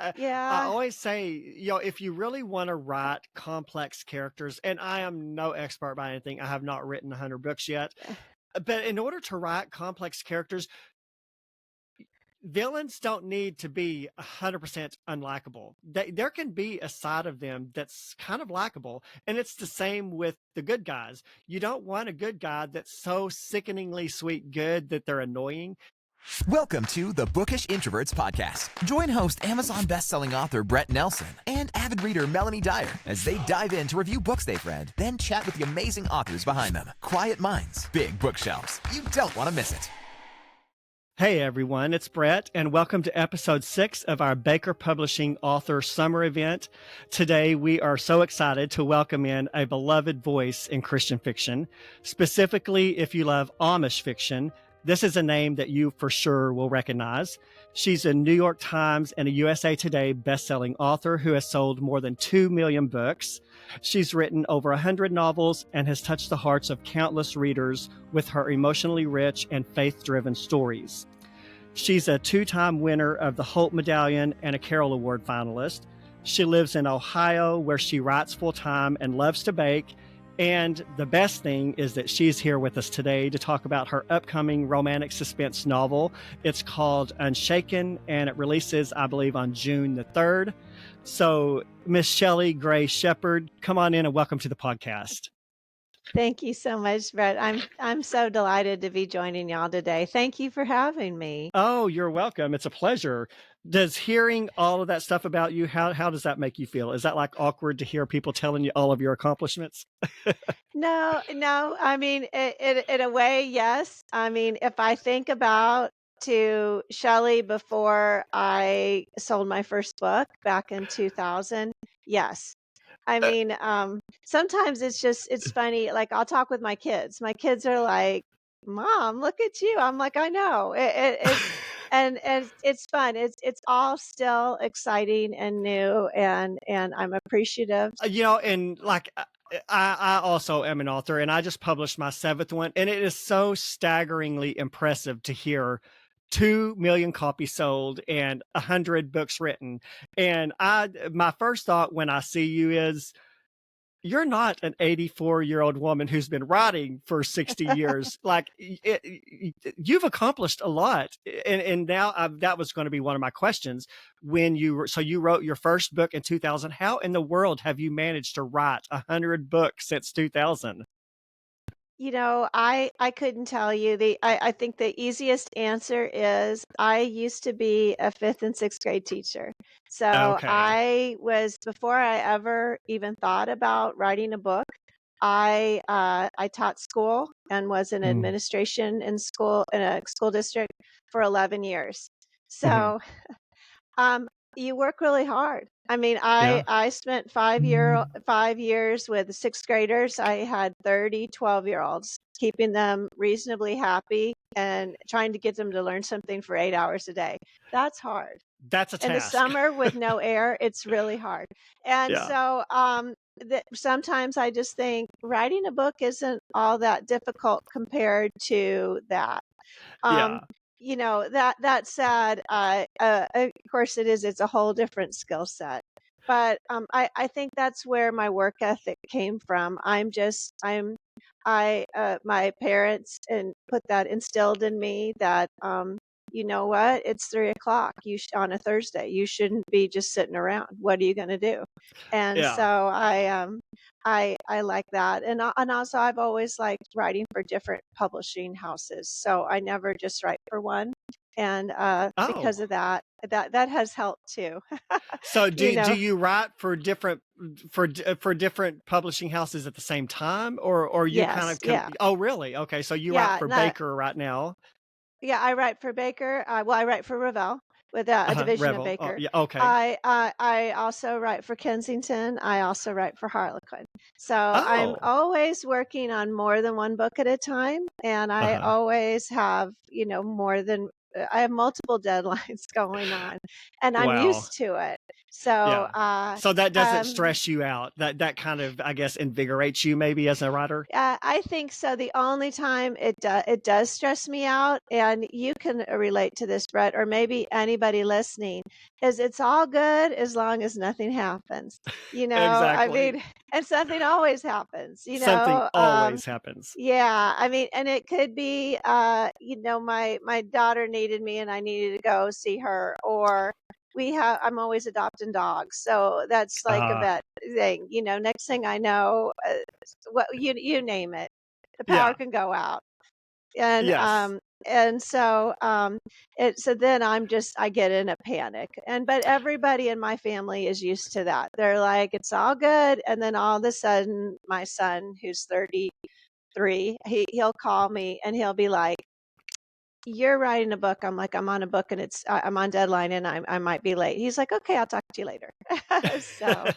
I Yeah. always say, if you really want to write complex characters, and I am no expert by anything, I have not written 100 books yet, but in order to write complex characters, villains don't need to be 100% unlikable. There can be a side of them that's kind of likable, and it's the same with the good guys. You don't want a good guy that's so sickeningly sweet good that they're annoying. Welcome to the Bookish Introverts Podcast. Join host Amazon bestselling author Brett Nelson and avid reader Melanie Dyer as they dive in to review books they've read, then chat with the amazing authors behind them. Quiet minds, big bookshelves. You don't want to miss it. Hey everyone, it's Brett, and welcome to episode 6 of our Baker Publishing Author Summer Event. Today we are so excited to welcome in a beloved voice in Christian fiction. Specifically, if you love Amish fiction, this is a name that you for sure will recognize. She's a New York Times and a USA Today bestselling author who has sold more than 2 million books. She's written over 100 novels and has touched the hearts of countless readers with her emotionally rich and faith-driven stories. She's a 2-time winner of the Holt Medallion and a Carroll Award finalist. She lives in Ohio, where she writes full-time and loves to bake. And the best thing is that she's here with us today to talk about her upcoming romantic suspense novel. It's called Unshaken, and it releases, I believe, on June the 3rd. So, Miss Shelley Gray Shepard, come on in and welcome to the podcast. Thank you so much, Brett. I'm so delighted to be joining y'all today. Thank you for having me. Oh, you're welcome. It's a pleasure. Does hearing all of that stuff about you, how does that make you feel? Is that like awkward to hear people telling you all of your accomplishments? No. I mean, in a way, yes. I mean, if I think about to Shelley before I sold my first book back in 2000, yes. I mean, sometimes it's funny. Like I'll talk with my kids. My kids are like, "Mom, look at you." I'm like, "I know." And it's fun. It's all still exciting and new, and I'm appreciative. And like I also am an author, and I just published my 7th one, and it is so staggeringly impressive to hear 2 million copies sold and 100 books written. And my first thought when I see you is, you're not an 84-year-old woman who's been writing for 60 years. Like you've accomplished a lot. And now that was going to be one of my questions. So you wrote your first book in 2000. How in the world have you managed to write 100 books since 2000? I couldn't tell you. I think the easiest answer is I used to be a 5th and 6th grade teacher. So Okay. before I ever even thought about writing a book, I taught school and was in administration in a school district for 11 years. Mm-hmm. So you work really hard. I mean, Yeah. I spent 5 years with 6th graders. I had 30 12-year-olds, keeping them reasonably happy and trying to get them to learn something for 8 hours a day. That's hard. That's a In the task. summer with no air, it's really hard. And Yeah. so sometimes I just think writing a book isn't all that difficult compared to that. Yeah. That said, of course it's a whole different skill set. But I think that's where my work ethic came from. My parents and put that instilled in me that, you know what, it's 3 o'clock on a Thursday. You shouldn't be just sitting around. What are you going to do? And Yeah. so I like that. And also I've always liked writing for different publishing houses. So I never just write for one. And because Oh. of that has helped too. So You do know, you write for different publishing houses at the same time, or you kind yes, of yeah. oh really? Okay, so you write Yeah, for Baker right now. yeah, I write for Baker. I write for Revell with a division of Revel. Oh, Baker. yeah, okay. I also write for Kensington. I also write for Harlequin. So I'm Oh. always working on more than one book at a time, and I Uh-huh. always have, I have multiple deadlines going on, and I'm Wow. used to it. So, So that doesn't um, stress you out. That kind of, I guess, invigorates you maybe as a writer. I think so. The only time it does stress me out, and you can relate to this, Brett, or maybe anybody listening, is it's all good as long as nothing happens. I Exactly. mean, and something always happens. Something always happens. Yeah, I mean, and it could be, my daughter needed me and I needed to go see her, or I'm always adopting dogs, so that's like a Uh, vet thing. Next thing I know, what you name it, the power yeah. can go out, and Yes. so then I get in a panic, but everybody in my family is used to that. They're like, it's all good, and then all of a sudden, my son, who's 33, he'll call me and he'll be like, "You're writing a book." I'm like, "I'm on a book and I'm on deadline and I might be late." He's like, "Okay, I'll talk to you later." So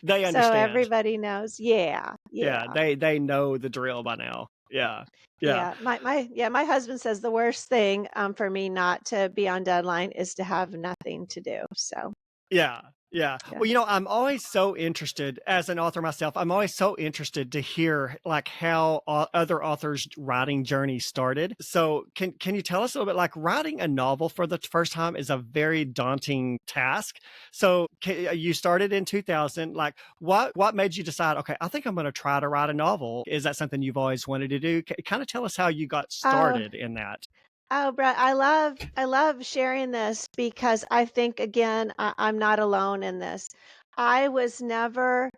They so understand. everybody knows. Yeah, Yeah, yeah. they know the drill by now. Yeah. Yeah. My husband says the worst thing for me not to be on deadline is to have nothing to do. So, Yeah. Yeah. yeah. Well, I'm always so interested as an author myself. I'm always so interested to hear like how other authors' writing journey started. So, can you tell us a little bit? Like writing a novel for the first time is a very daunting task. So, you started in 2000. Like, what made you decide? Okay, I think I'm going to try to write a novel. Is that something you've always wanted to do? Kind of tell us how you got Oh, started in that. oh, Brett, I love sharing this because I think again I'm not alone in this. I was never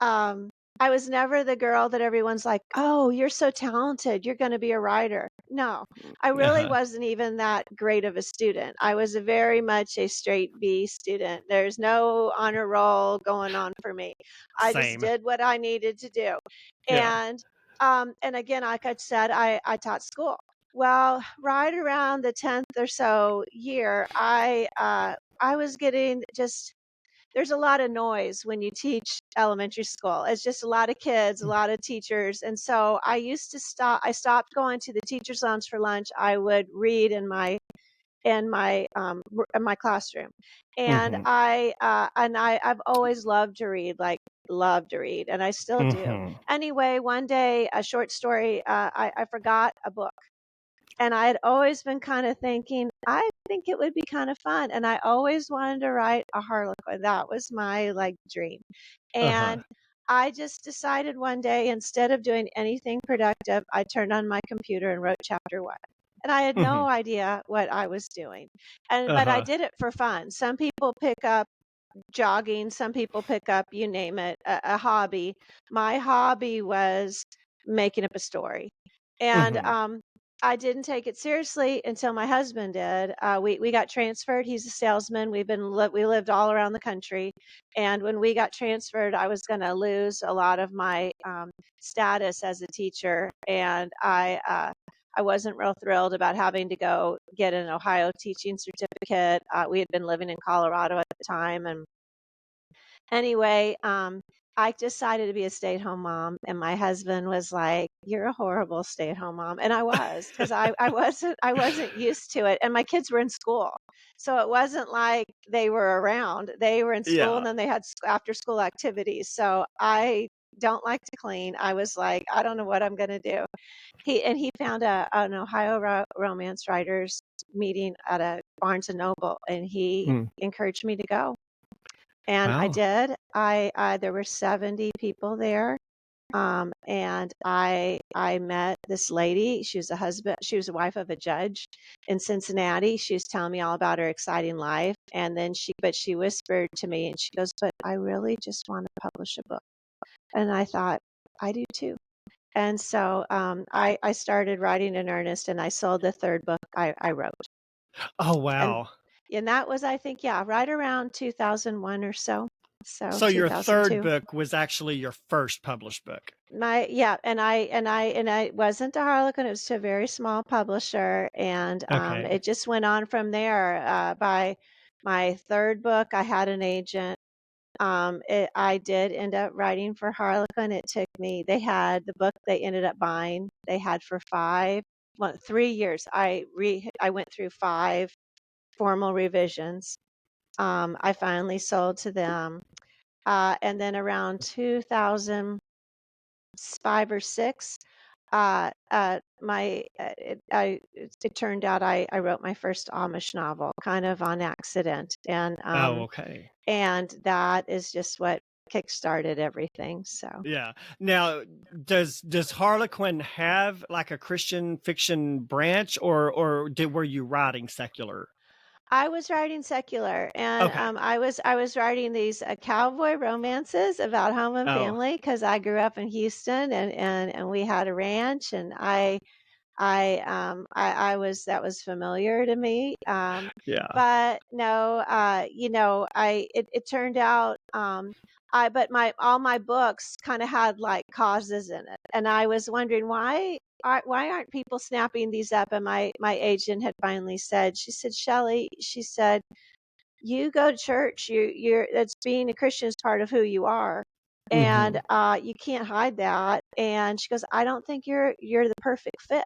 Um, I was never the girl that everyone's like, "Oh, you're so talented. You're gonna be a writer." No, I Uh really huh. wasn't even that great of a student. I was a very much a straight B student. There's no honor roll going on for me. I just Same. did what I needed to do. Yeah. And again, like I said, I taught school. Well, right around the 10th or so year, I was getting just there's a lot of noise when you teach elementary school. It's just a lot of kids, a lot of teachers. And so I stopped going to the teacher's lounge for lunch. I would read in my classroom. And Mm-hmm. I've always loved to read, like love to read, and I still do. Mm-hmm. Anyway, one day, a short story, I forgot a book. And I had always been kind of thinking, I think it would be kind of fun. And I always wanted to write a Harlequin. That was my like dream. Uh-huh. And I just decided one day, instead of doing anything productive, I turned on my computer and wrote chapter one. And I had Mm-hmm. no idea what I was doing. But I Uh-huh. did it for fun. Some people pick up jogging, some people pick up, you name it, a hobby. My hobby was making up a story. And Mm-hmm. I didn't take it seriously until my husband did. We got transferred. He's a salesman. We lived all around the country, and when we got transferred, I was going to lose a lot of my status as a teacher, and I wasn't real thrilled about having to go get an Ohio teaching certificate. We had been living in Colorado at the time, and anyway, I decided to be a stay-at-home mom, and my husband was like, "You're a horrible stay-at-home mom," and I was, because I wasn't used to it, and my kids were in school, so it wasn't like they were around. They were in school, Yeah. and then they had after-school activities. So I don't like to clean. I was like, I don't know what I'm going to do. He found an Ohio romance writers meeting at a Barnes and Noble, and he Mm. encouraged me to go. And I Wow. did. There were 70 people there. And I met this lady. She was a wife of a judge in Cincinnati. She was telling me all about her exciting life. And then she whispered to me and she goes, "But I really just want to publish a book." And I thought, I do too. And so I started writing in earnest, and I sold the third book I wrote. Oh, And wow. and that was, I think, yeah, right around 2001 or so. So So your third 2002. book was actually your first published book. My Yeah, and I wasn't a Harlequin. It was to a very small publisher, and Okay. it just went on from there. By my third book, I had an agent. I did end up writing for Harlequin. It took me. They had the book they ended up buying. They had for 3 years. I went through 5 formal revisions. I finally sold to them. And then around 2005 or six, it turned out I wrote my first Amish novel kind of on accident. Oh, okay. And that is just what kickstarted everything. So Yeah. Now, does Harlequin have like a Christian fiction branch, or were you writing secular? I was writing secular, and Okay. I was writing these cowboy romances about home and Oh, family because I grew up in Houston, and we had a ranch, and I was that was familiar to me. yeah. But no, it turned out but my all my books kind of had like causes in it, and I was wondering why aren't people snapping these up? And my agent had finally said, she said, Shelley, she said, you go to church, you're that's being a Christian is part of who you are. Hmm. And you can't hide that. And she goes, I don't think you're the perfect fit.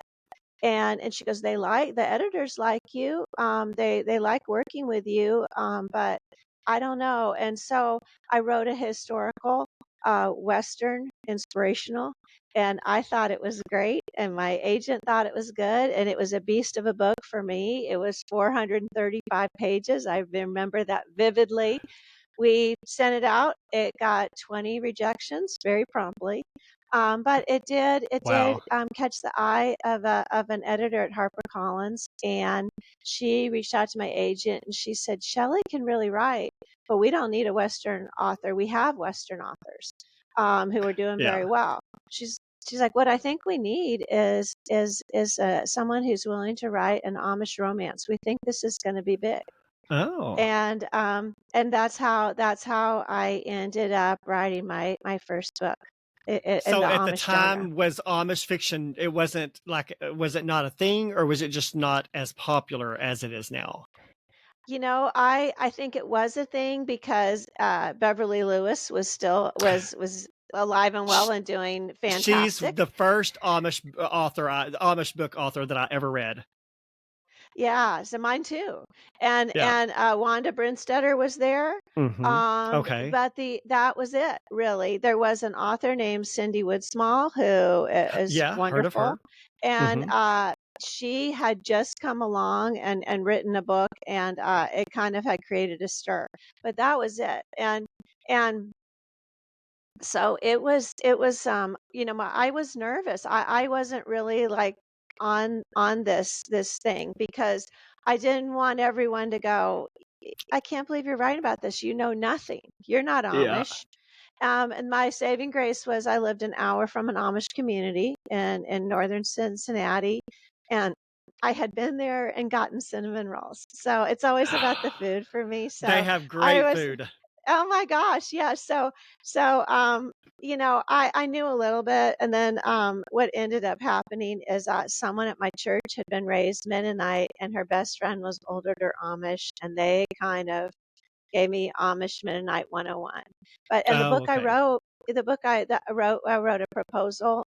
And she goes, the editors like you. They like working with you. But I don't know. And so I wrote a historical, Western inspirational, and I thought it was great. And my agent thought it was good. And it was a beast of a book for me. It was 435 pages. I remember that vividly. We sent it out. It got 20 rejections very promptly. But it did Wow. catch the eye of an editor at HarperCollins, and she reached out to my agent and she said, Shelley can really write, but we don't need a Western author. We have Western authors who are doing very Yeah. well. She's like, what I think we need is someone who's willing to write an Amish romance. We think this is going to be big. Oh. And that's how I ended up writing my first book in So the at the Amish genre. time, was Amish fiction, it wasn't like, was it not a thing, or was it just not as popular as it is now? I think it was a thing because Beverly Lewis was alive and well Sh- and doing She's fantastic. the first Amish book author that I ever read. Yeah, so mine too. And Yeah. and Wanda Brinstetter was there. Hmm. Okay. But that was it, really. There was an author named Cindy Woodsmall who is Yeah, heard of wonderful, her. and Hmm. she had just come along and written a book, and it kind of had created a stir. But that was it, and so I was nervous. I wasn't really like on this thing because I didn't want everyone to go, I can't believe you're writing about this. You know nothing. You're not Yeah. Amish. And my saving grace was I lived an hour from an Amish community in northern Cincinnati, and I had been there and gotten cinnamon rolls. So it's always about the food for me. They So have I great was food. Oh my gosh, yeah. I knew a little bit, and then what ended up happening is someone at my church had been raised Mennonite, and her best friend was older Amish, and they kind of gave me Amish Mennonite 101. But and the Oh, book I okay. wrote, the book I wrote a proposal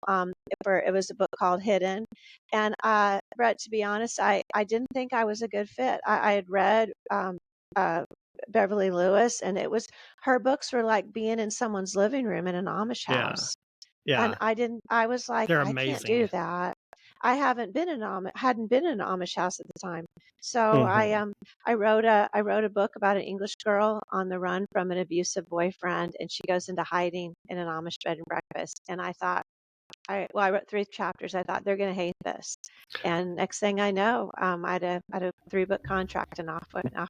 for it was a book called Hidden, and Brett, to be honest, I didn't think I was a good fit. I had read uh, Beverly Lewis, and it was her books were like being in someone's living room in an Amish Yeah. house. And Yeah. I was like, They're I can't do amazing. that. I haven't been in hadn't been in an Amish house at the time. So Hmm. I wrote a book about an English girl on the run from an abusive boyfriend, and she goes into hiding in an Amish bed and breakfast. And I thought, I wrote 3 chapters. I thought they're going to hate this. And next thing I know, I had a 3-book contract, and off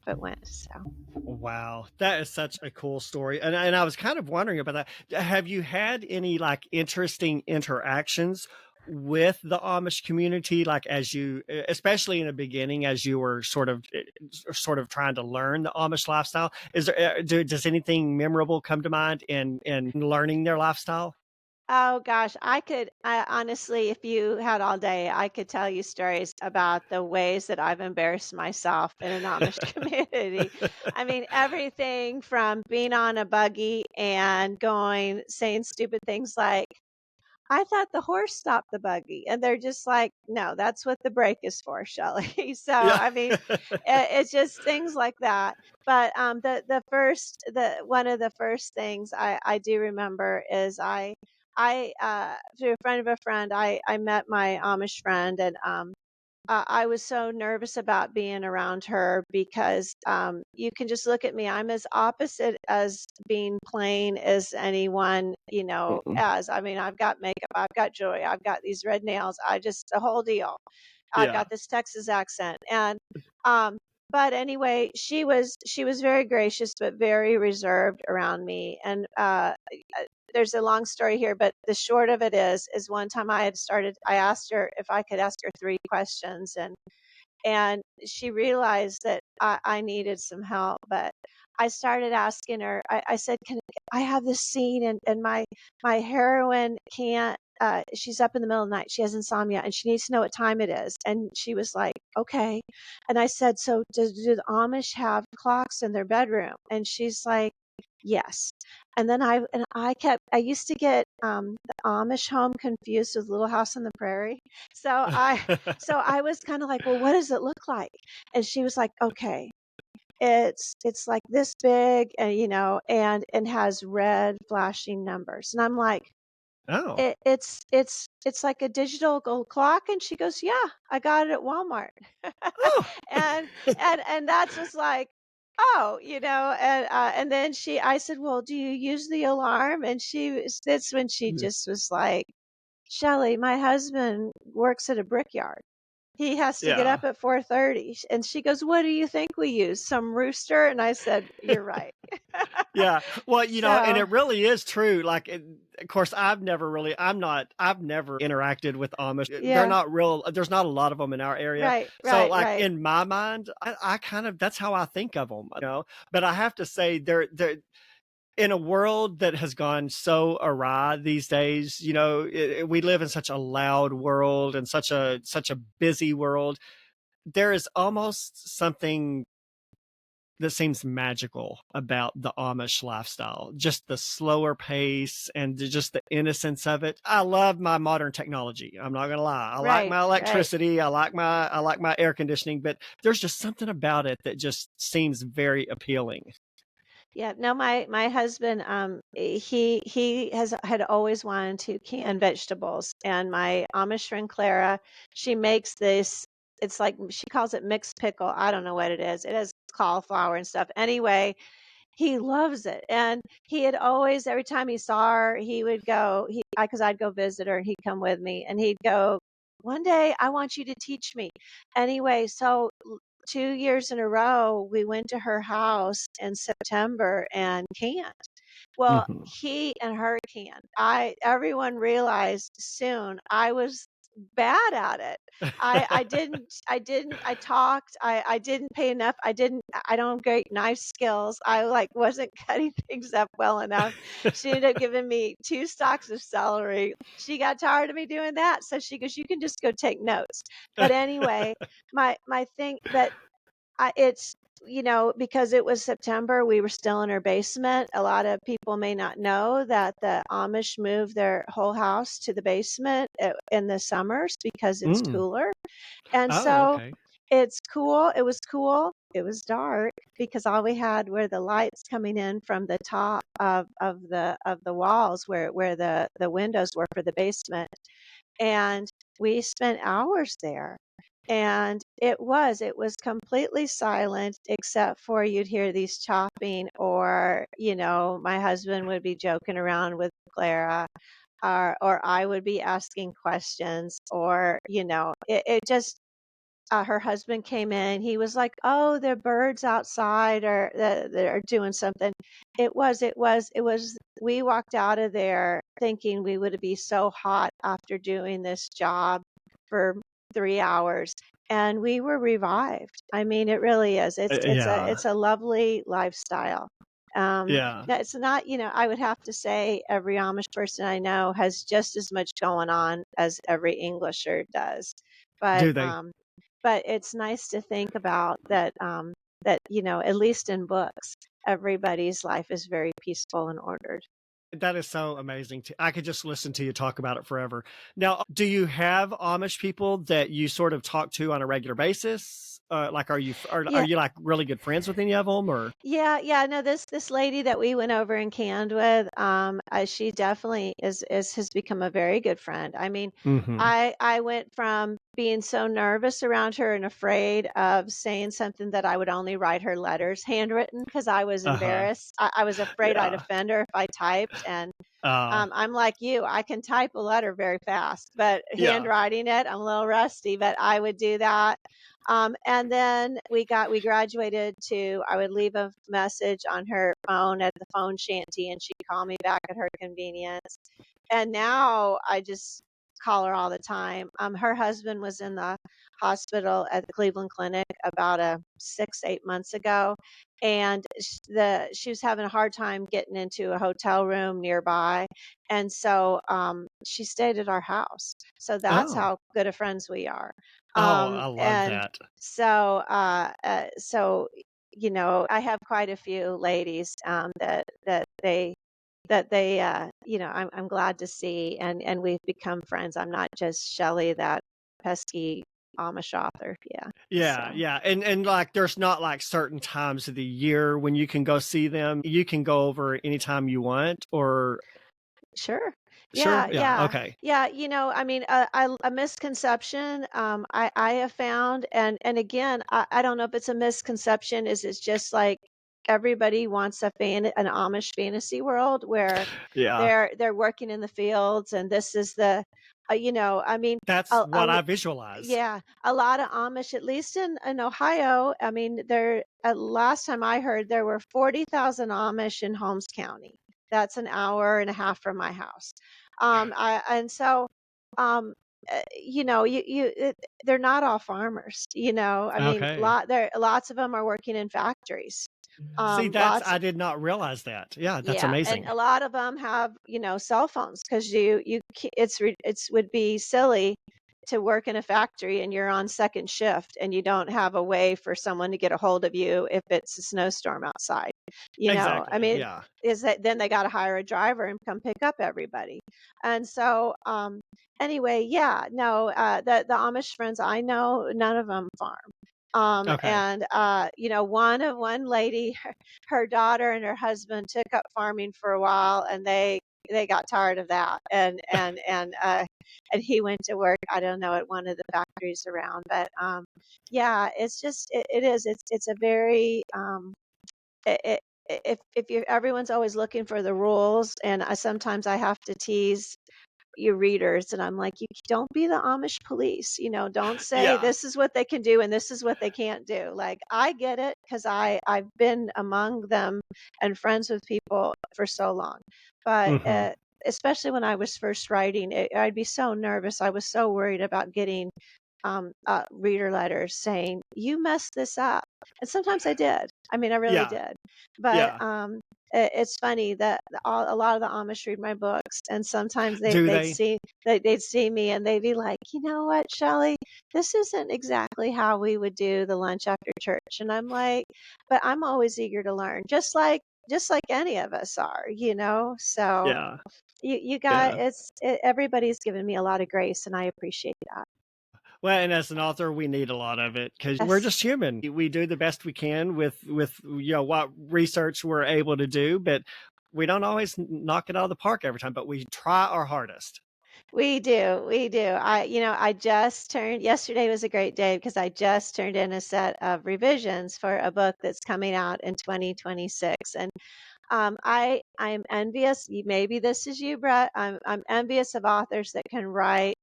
it went. So. Wow, that is such a cool story. And I was kind of wondering about that. Have you had any like interesting interactions with the Amish community, like as you, especially in the beginning, as you were sort of trying to learn the Amish lifestyle? Is there, does anything memorable come to mind in learning their lifestyle? Oh gosh, I honestly, if you had all day, I could tell you stories about the ways that I've embarrassed myself in an Amish community. I mean, everything from being on a buggy and saying stupid things like, I thought the horse stopped the buggy. And they're just like, no, that's what the brake is for, Shelley. So, Yeah. I mean, it's just things like that. But one of the first things I do remember is through a friend of a friend, I met my Amish friend, and I was so nervous about being around her because you can just look at me. I'm as opposite as being plain as anyone, Mm-mm. as I mean, I've got makeup, I've got jewelry, I've got these red nails, I just the whole deal. I've Yeah. got this Texas accent. And um but anyway, she was very gracious but very reserved around me. And there's a long story here, but the short of it is one time I asked her if I could ask her 3 questions, and she realized that I needed some help. But I started asking her, I said, can I have this scene, and my heroine can't, she's up in the middle of the night. She has insomnia and she needs to know what time it is. And she was like, okay. And I said, so do the Amish have clocks in their bedroom? And she's like, yes. And then I used to get the Amish home confused with Little House on the Prairie. So I was kind of like, well, what does it look like? And she was like, okay, it's like this big, and and has red flashing numbers. And I'm like, Oh. it's like a digital gold clock. And she goes, yeah, I got it at Walmart. Oh. and and that's just like, oh, and then I said, well, do you use the alarm? And that's when she just was like, Shelley, my husband works at a brickyard. He has to get Yeah. up at 4:30. And she goes, what do you think we use? Some rooster? And I said, you're right. Yeah. Well, and So, it really is true. Like, of course, I've never interacted with Amish. They're yeah, not real. There's not a lot of them in our area. right, So, right, like, right. in my mind, I kind of, that's how I think of them. But I have to say, they're in a world that has gone so awry these days. We live in such a loud world and such a busy world. There is almost something that seems magical about the Amish lifestyle, just the slower pace and just the innocence of it. I love my modern technology. I'm not gonna lie. I like Right, my right. electricity. I like my air conditioning, but there's just something about it that just seems very appealing. Yeah, no, my husband, he had always wanted to can vegetables. And my Amish friend Clara, she makes this, it's like she calls it mixed pickle. I don't know what it is. It has cauliflower and stuff. Anyway, he loves it. And he had always, every time he saw her, he would go, because I'd go visit her and he'd come with me, and he'd go, one day I want you to teach me. Anyway, so 2 years in a row, we went to her house in September and canned. Well, Hmm. he and her canned. Everyone realized soon I was bad at it. I talked, I didn't pay enough. I don't have great knife skills. I like wasn't cutting things up well enough. She ended up giving me 2 stalks of celery. She got tired of me doing that. So she goes, you can just go take notes. But anyway, my thing, but it's, because it was September, we were still in her basement. A lot of people may not know that the Amish moved their whole house to the basement in the summers because it's Mm. cooler. And Oh, so okay. it's cool. It was cool. It was dark because all we had were the lights coming in from the top of the walls where the windows were for the basement. And we spent hours there. And it was completely silent, except for you'd hear these chopping, or my husband would be joking around with Clara, or I would be asking questions, or it just, her husband came in. He was like, oh, the birds outside are they're doing something. It was we walked out of there thinking we would be so hot after doing this job for 3 hours, and we were revived. I mean, it really is. Yeah. It's a lovely lifestyle. Yeah. It's not, I would have to say every Amish person I know has just as much going on as every Englisher does. But Do they? it's nice to think about that, at least in books, everybody's life is very peaceful and ordered. That is so amazing. I could just listen to you talk about it forever. Now, do you have Amish people that you sort of talk to on a regular basis? Like, are Yeah. you like really good friends with any of them, or? Yeah, no, this lady that we went over and canned with, she definitely has become a very good friend. I mean, Hmm. I went from being so nervous around her and afraid of saying something that I would only write her letters handwritten because I was Uh-huh. embarrassed. I was afraid I'd Yeah. offend her if I typed, and Uh, I'm like you, I can type a letter very fast, but yeah. handwriting it, I'm a little rusty, but I would do that. And then we graduated to, I would leave a message on her phone at the phone shanty and she'd call me back at her convenience. And now I just call her all the time. Her husband was in the hospital at the Cleveland Clinic about 6, 8 months ago, and she was having a hard time getting into a hotel room nearby, and so she stayed at our house. So that's Oh. how good of friends we are. Oh, I love And that. so I have quite a few ladies that I'm glad to see, and we've become friends. I'm not just Shelley, that pesky Amish author. Yeah. Yeah, So yeah. And like there's not like certain times of the year when you can go see them. You can go over anytime you want, or sure. sure. Yeah, Yeah, yeah. okay. Yeah, I mean, a misconception, I have found, and again, I don't know if it's a misconception, is it's just like everybody wants an Amish fantasy world where Yeah. they're working in the fields, and this is I mean, That's what I visualize. yeah, a lot of Amish, at least in Ohio. I mean, last time I heard, there were 40,000 Amish in Holmes County. That's an hour and a half from my house. And so, um, they're not all farmers. I mean, Okay. lots of them are working in factories. See, that's Lots I did not realize that. Yeah, that's Yeah, and amazing. a lot of them have, cell phones, because it's would be silly to work in a factory and you're on second shift and you don't have a way for someone to get a hold of you if it's a snowstorm outside. I Exactly. mean, Yeah. is that then they got to hire a driver and come pick up everybody. And so, anyway, yeah, no, the Amish friends I know, none of them farm. Okay. And one lady, her daughter and her husband took up farming for a while, and they got tired of that, and he went to work, I don't know, at one of the factories around. But yeah, it's just it is it's a very it, if you everyone's always looking for the rules, and sometimes I have to tease your readers, and I'm like, you don't be the Amish police. Don't say Yeah. this is what they can do and this is what they can't do. Like, I get it, because I've been among them and friends with people for so long. But Hmm. especially when I was first writing, I'd be so nervous. I was so worried about getting reader letters saying you messed this up, and sometimes I did. I mean, I really Yeah. did. But Yeah. it's funny that a lot of the Amish read my books, and sometimes Do they? they'd see me and they'd be like, you know what, Shelley, this isn't exactly how we would do the lunch after church. And I'm like, but I'm always eager to learn, just like any of us are. So Yeah. you got Yeah. everybody's given me a lot of grace, and I appreciate that. Well, and as an author, we need a lot of it because we're Yes. just human. We do the best we can with what research we're able to do, but we don't always knock it out of the park every time. But we try our hardest. We do. We do. I just turned, yesterday was a great day because I just turned in a set of revisions for a book that's coming out in 2026. And I'm envious. Maybe this is you, Brett. I'm envious of authors that can write,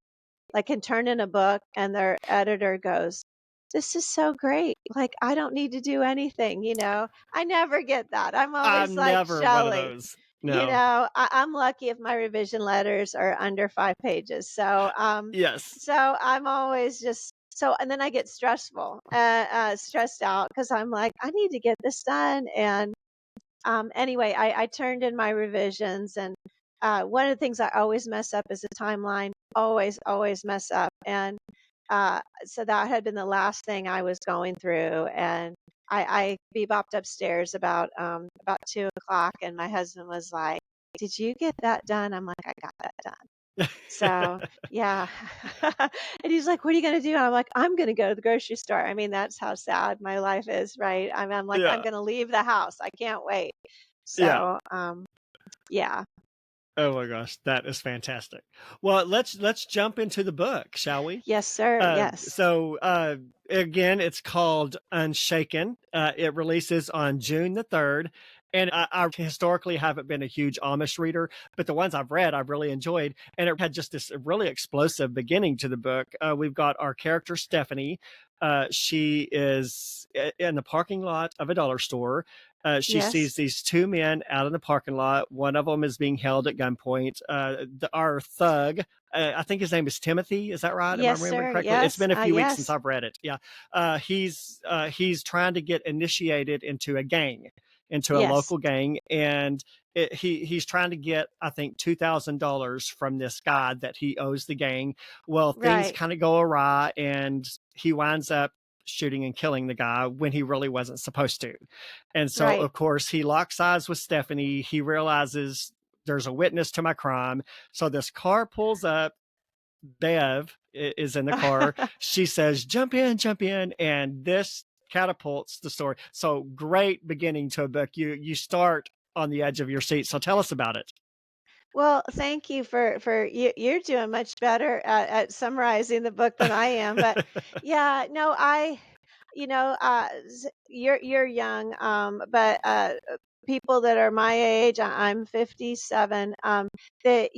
like, can turn in a book and their editor goes, "This is so great. Like, I don't need to do anything." I never get that. I'm always I'm like, never one of Shelley, those. No. I'm lucky if my revision letters are under 5 pages. Yes. So I'm always just so, and then I get stressed out because I'm like, I need to get this done. And anyway, I turned in my revisions, and one of the things I always mess up is the timeline. Always mess up. And so that had been the last thing I was going through, and I bebopped upstairs about 2 o'clock, and my husband was like, did you get that done? I'm like, I got that done. So yeah. And he's like, what are you going to do? And I'm like, I'm going to go to the grocery store. I mean, that's how sad my life is, right? I'm like, I'm Yeah. going to leave the house. I can't wait. Yeah. So, yeah. Oh my gosh, that is fantastic. Well, let's jump into the book, shall we? Yes, sir. Yes. Again, it's called Unshaken. It releases on June the 3rd. And I historically haven't been a huge Amish reader, but the ones I've read, I've really enjoyed. And it had just this really explosive beginning to the book. We've got our character, Stephanie. She is in the parking lot of a dollar store. She Yes. sees these two men out in the parking lot. One of them is being held at gunpoint. Our thug, I think his name is Timothy. Is that right? Am I Yes, remembering sir. correctly? It's Yes. been a few weeks since Yes. I've read it. Yeah. He's trying to get initiated into a gang, into a Yes. local gang. And he's trying to get, I think, $2,000 from this guy that he owes the gang. Well, things Right. kind of go awry, and he winds up shooting and killing the guy when he really wasn't supposed to. And so, Right. of course, he locks eyes with Stephanie. He realizes there's a witness to my crime. So this car pulls up. Bev is in the car. She says, jump in. And this catapults the story. So great beginning to a book. You start on the edge of your seat. So tell us about it. Well, thank you for you're doing much better at summarizing the book than I am. But yeah, no, you're young, but people that are my age, I'm 57. That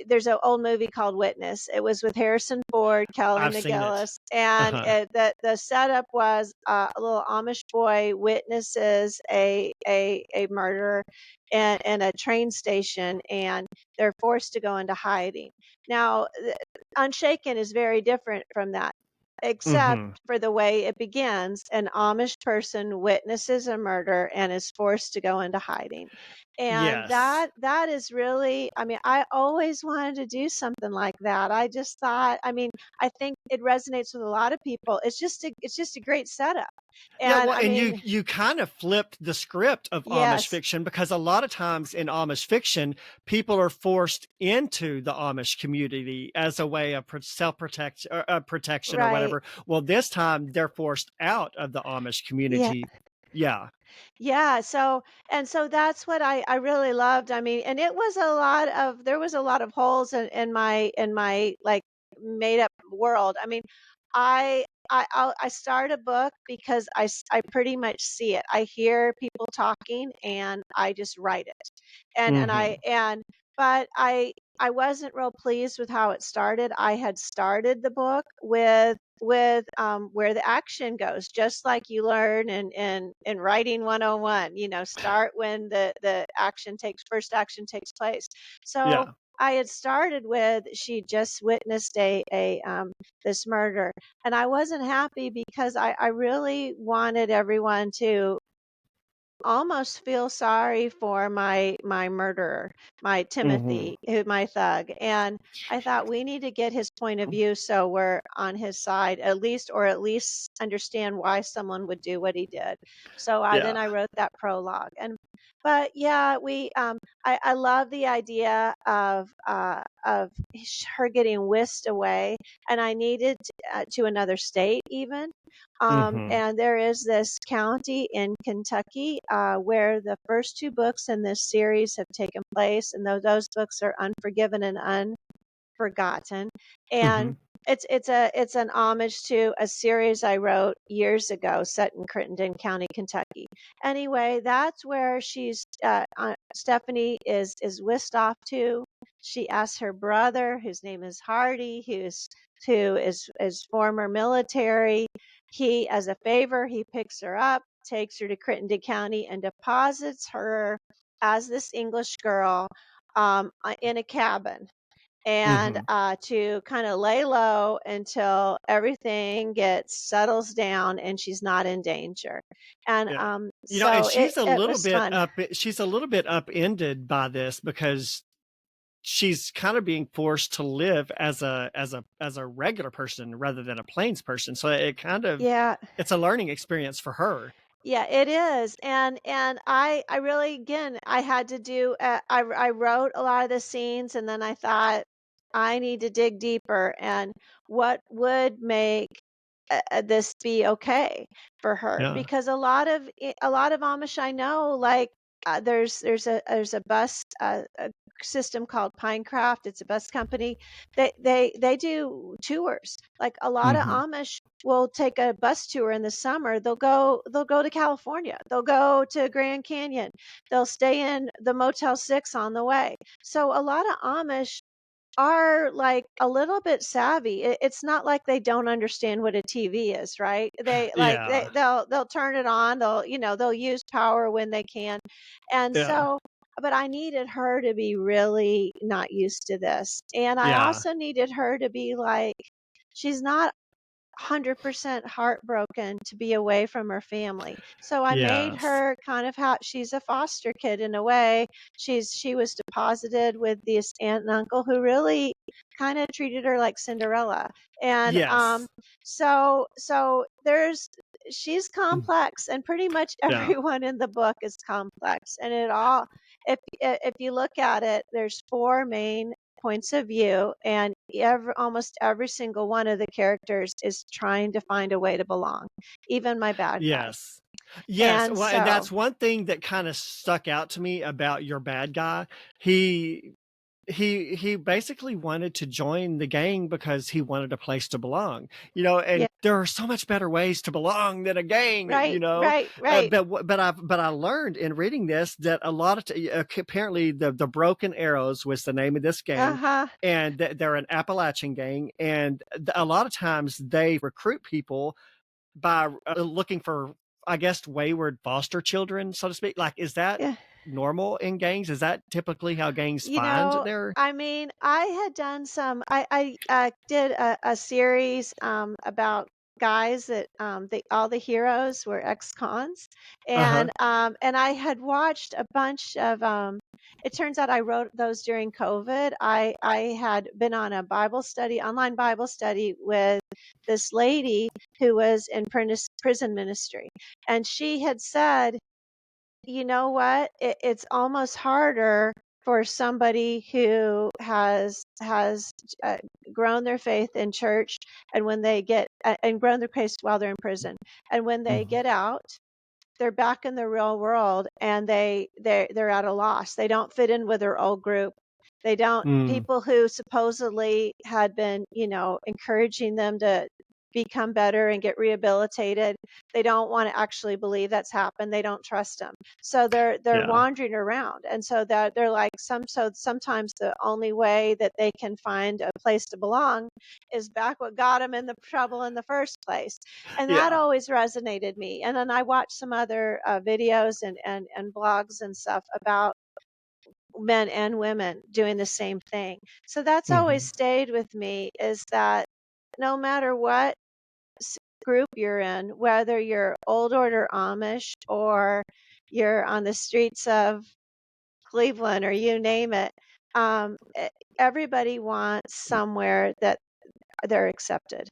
there's an old movie called Witness. It was with Harrison Ford, Kelly I've seen it. McGillis, and Uh-huh. the setup was a little Amish boy witnesses a murder in a train station, and they're forced to go into hiding. Now, Unshaken is very different from that, except Mm-hmm. for the way it begins. An Amish person witnesses a murder and is forced to go into hiding. And Yes. that is really, I mean, I always wanted to do something like that. I just thought, I mean, I think it resonates with a lot of people. It's just a great setup. Yeah, And well, I and you mean, you kind of flipped the script of Amish yes, fiction, because a lot of times in Amish fiction, people are forced into the Amish community as a way of self-protection or protection or right. whatever. Well, this time they're forced out of the Amish Yeah. community. Yeah. Yeah, so that's what I really loved. I mean, and it was there was a lot of holes in my like made up world. I mean, I start a book because I pretty much see it. I hear people talking and I just write it. And I Hmm. and but I wasn't real pleased with how it started. I had started the book with where the action goes, just like you learn in writing 101, start when the first action takes place. So Yeah. I had started with she just witnessed a this murder, and I wasn't happy because I really wanted everyone to almost feel sorry for my murderer, my Hmm. Timothy, my thug. And I thought we need to get his point of view so we're on his side or at least understand why someone would do what he did. So then Yeah. I wrote that prologue. But yeah, I love the idea of her getting whisked away, and I needed to another state even. Hmm. And there is this county in Kentucky where the first two books in this series have taken place, and those books are Unforgiven and Unforgotten. Hmm. And it's an homage to a series I wrote years ago set in Crittenden County, Kentucky. Anyway, that's where Stephanie is whisked off to. She asks her brother, whose name is Hardy, who is former military. He, as a favor, he picks her up, takes her to Crittenden County, and deposits her as this English girl in a cabin, and Hmm. to kind of lay low until everything settles down and she's not in danger. And Yeah. And so it was fun. she's a little bit upended by this, because she's kind of being forced to live as a regular person rather than a plains person. So it kind of Yeah. it's a learning experience for her. Yeah, it is, and I really again, I had to do, I wrote a lot of the scenes, and then I thought, "I need to dig deeper, and what would make, this be okay for her?" Yeah. Because a lot of Amish I know, like, there's a bus, a system called Pinecraft, it's a bus company. They do tours, like, a lot of Hmm. Amish will take a bus tour in the summer. They'll go to California. They'll go to Grand Canyon. They'll stay in the Motel 6 on the way. So a lot of Amish are, like, a little bit savvy. It's not like they don't understand what a TV is, right? They like Yeah. they'll turn it on. They'll use power when they can. And Yeah. so but I needed her to be really not used to this. And I Yeah. also needed her to be like she's not 100% heartbroken to be away from her family. So I made Yes. her kind of how she's a foster kid in a way. She was deposited with this aunt and uncle who really kind of treated her like Cinderella. And Yes. so there's she's Mm. complex and pretty much Yeah. everyone in the book is complex. And it all if you look at it, there's four main points of view, and almost every single one of the characters is trying to find a way to belong, even my bad guy. Yes. Yes, And well, and so, that's one thing that kinda stuck out to me about your bad guy. He he basically wanted to join the gang because he wanted a place to belong, and yeah, there are so much better ways to belong than a gang, right, right, right. but I learned in reading this that a lot of apparently the Broken Arrows was the name of this gang, Uh-huh. and they're an Appalachian gang, and a lot of times they recruit people by looking for, I guess, wayward foster children, so to speak. Like, is that Yeah. normal in gangs? Is that typically how gangs You find know, their? I mean, I had done some I did a series, about guys that, all the heroes were ex-cons, Uh-huh. and I had watched a bunch of, it turns out I wrote those during COVID. I had been on a Bible study online Bible study with this lady who was in prison ministry, and she had said, "You know what? It's almost harder for somebody who has grown their faith in church, and when they get and grown their faith while they're in prison, and when they Mhm. get out, they're back in the real world, and they're at a loss. They don't fit in with their old group. They don't Mm, people who supposedly had been, encouraging them to become better and get rehabilitated. They don't want to actually believe that's happened. They don't trust them. So they're yeah. wandering around. And so that they're like sometimes the only way that they can find a place to belong is back what got them in the trouble in the first place. And that Yeah. always resonated me. And then I watched some other videos and blogs and stuff about men and women doing the same thing. So that's always Mhm. stayed with me is that no matter what group you're in, whether you're old order Amish or you're on the streets of Cleveland or you name it, everybody wants somewhere that they're accepted.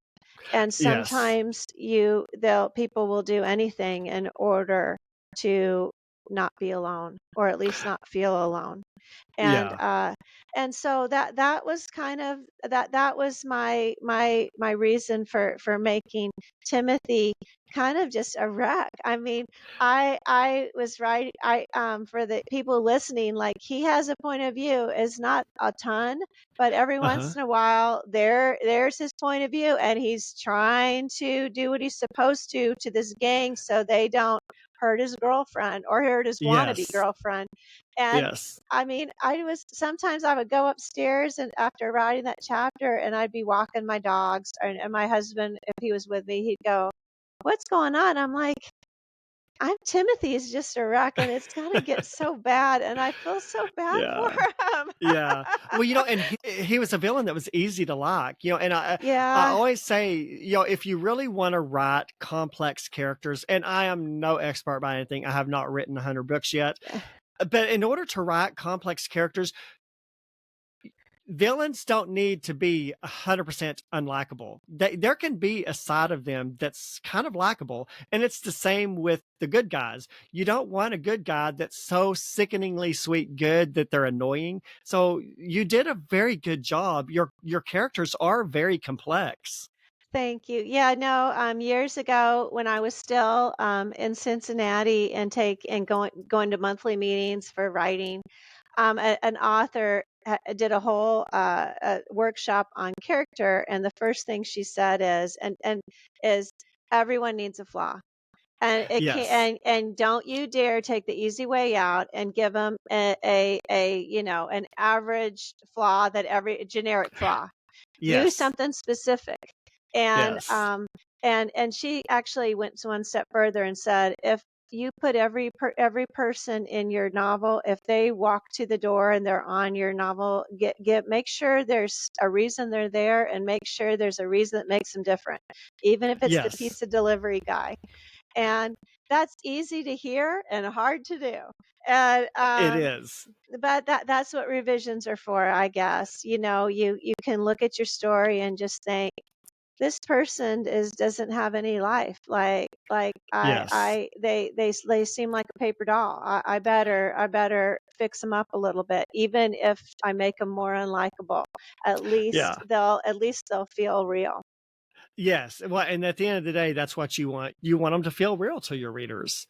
And Yes. sometimes people will do anything in order to not be alone, or at least not feel alone. And Yeah. and so that was kind of that was my reason for making Timothy kind of just a wreck. I mean, I was right. For the people listening, like, he has a point of view. Is not a ton, but every Uh-huh. once in a while there's his point of view, and he's trying to do what he's supposed to this gang so they don't hurt his girlfriend or hurt his wannabe Yes. girlfriend. And Yes. I mean, I would go upstairs and after writing that chapter, and I'd be walking my dogs, and my husband, if he was with me, he'd go, "What's going on?" I'm like, "I'm Timothy is just a wreck, and it's gotta get so bad," and I feel so bad for Yeah. him. Yeah. Well, and he was a villain that was easy to like, and I Yeah. always say, if you really want to write complex characters, and I am no expert by anything, I have not written 100 books yet, but in order to write complex characters, villains don't need to be 100% unlikable. There can be a side of them that's kind of likable, and it's the same with the good guys. You don't want a good guy that's so sickeningly sweet good that they're annoying. So you did a very good job. Your characters are very complex. Thank you. Yeah, no, years ago when I was still in Cincinnati and going to monthly meetings for writing, an author did a whole workshop on character, and the first thing she said is everyone needs a flaw. And it can Yes. and don't you dare take the easy way out and give them an average flaw that every generic flaw. Use Yes. something specific. And Yes. and she actually went one step further and said, if you put every person in your novel, if they walk to the door and they're on your novel, make sure there's a reason they're there, and make sure there's a reason that makes them different, even if it's the Yes. pizza delivery guy. And that's easy to hear and hard to do. And It is. but that's what revisions are for, I guess. You can look at your story and just think, this person doesn't have any life. Like Yes. they seem like a paper doll. I better fix them up a little bit, even if I make them more unlikable. At Yeah. least they'll feel real. Yes. Well, and at the end of the day, that's what you want. You want them to feel real to your readers.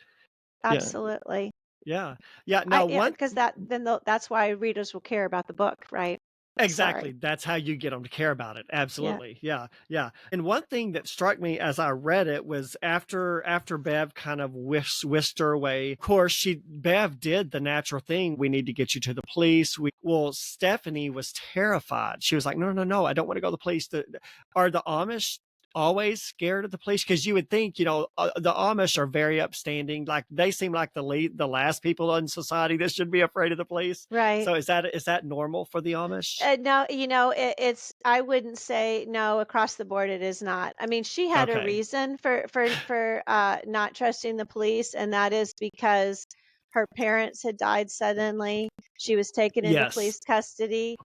Yeah. Absolutely. Yeah. Yeah. Now, Yeah, one because that's why readers will care about the book, right? Sorry. exactly. That's how you get them to care about it. Yeah. Absolutely. Yeah. Yeah. And one thing that struck me as I read it was after Bev kind of whisked her away. Of course, Bev did the natural thing. We need to get you to the police. Well, Stephanie was terrified. She was like, no, no, no, I don't want to go to the police. Are the Amish always scared of the police? Because you would think, the Amish are very upstanding. Like they seem like the last people in society that should be afraid of the police. Right. So is that normal for the Amish? No, I wouldn't say no across the board. It is not. I mean, she had a Okay. reason for not trusting the police, and that is because her parents had died suddenly. She was taken into Yes. police custody.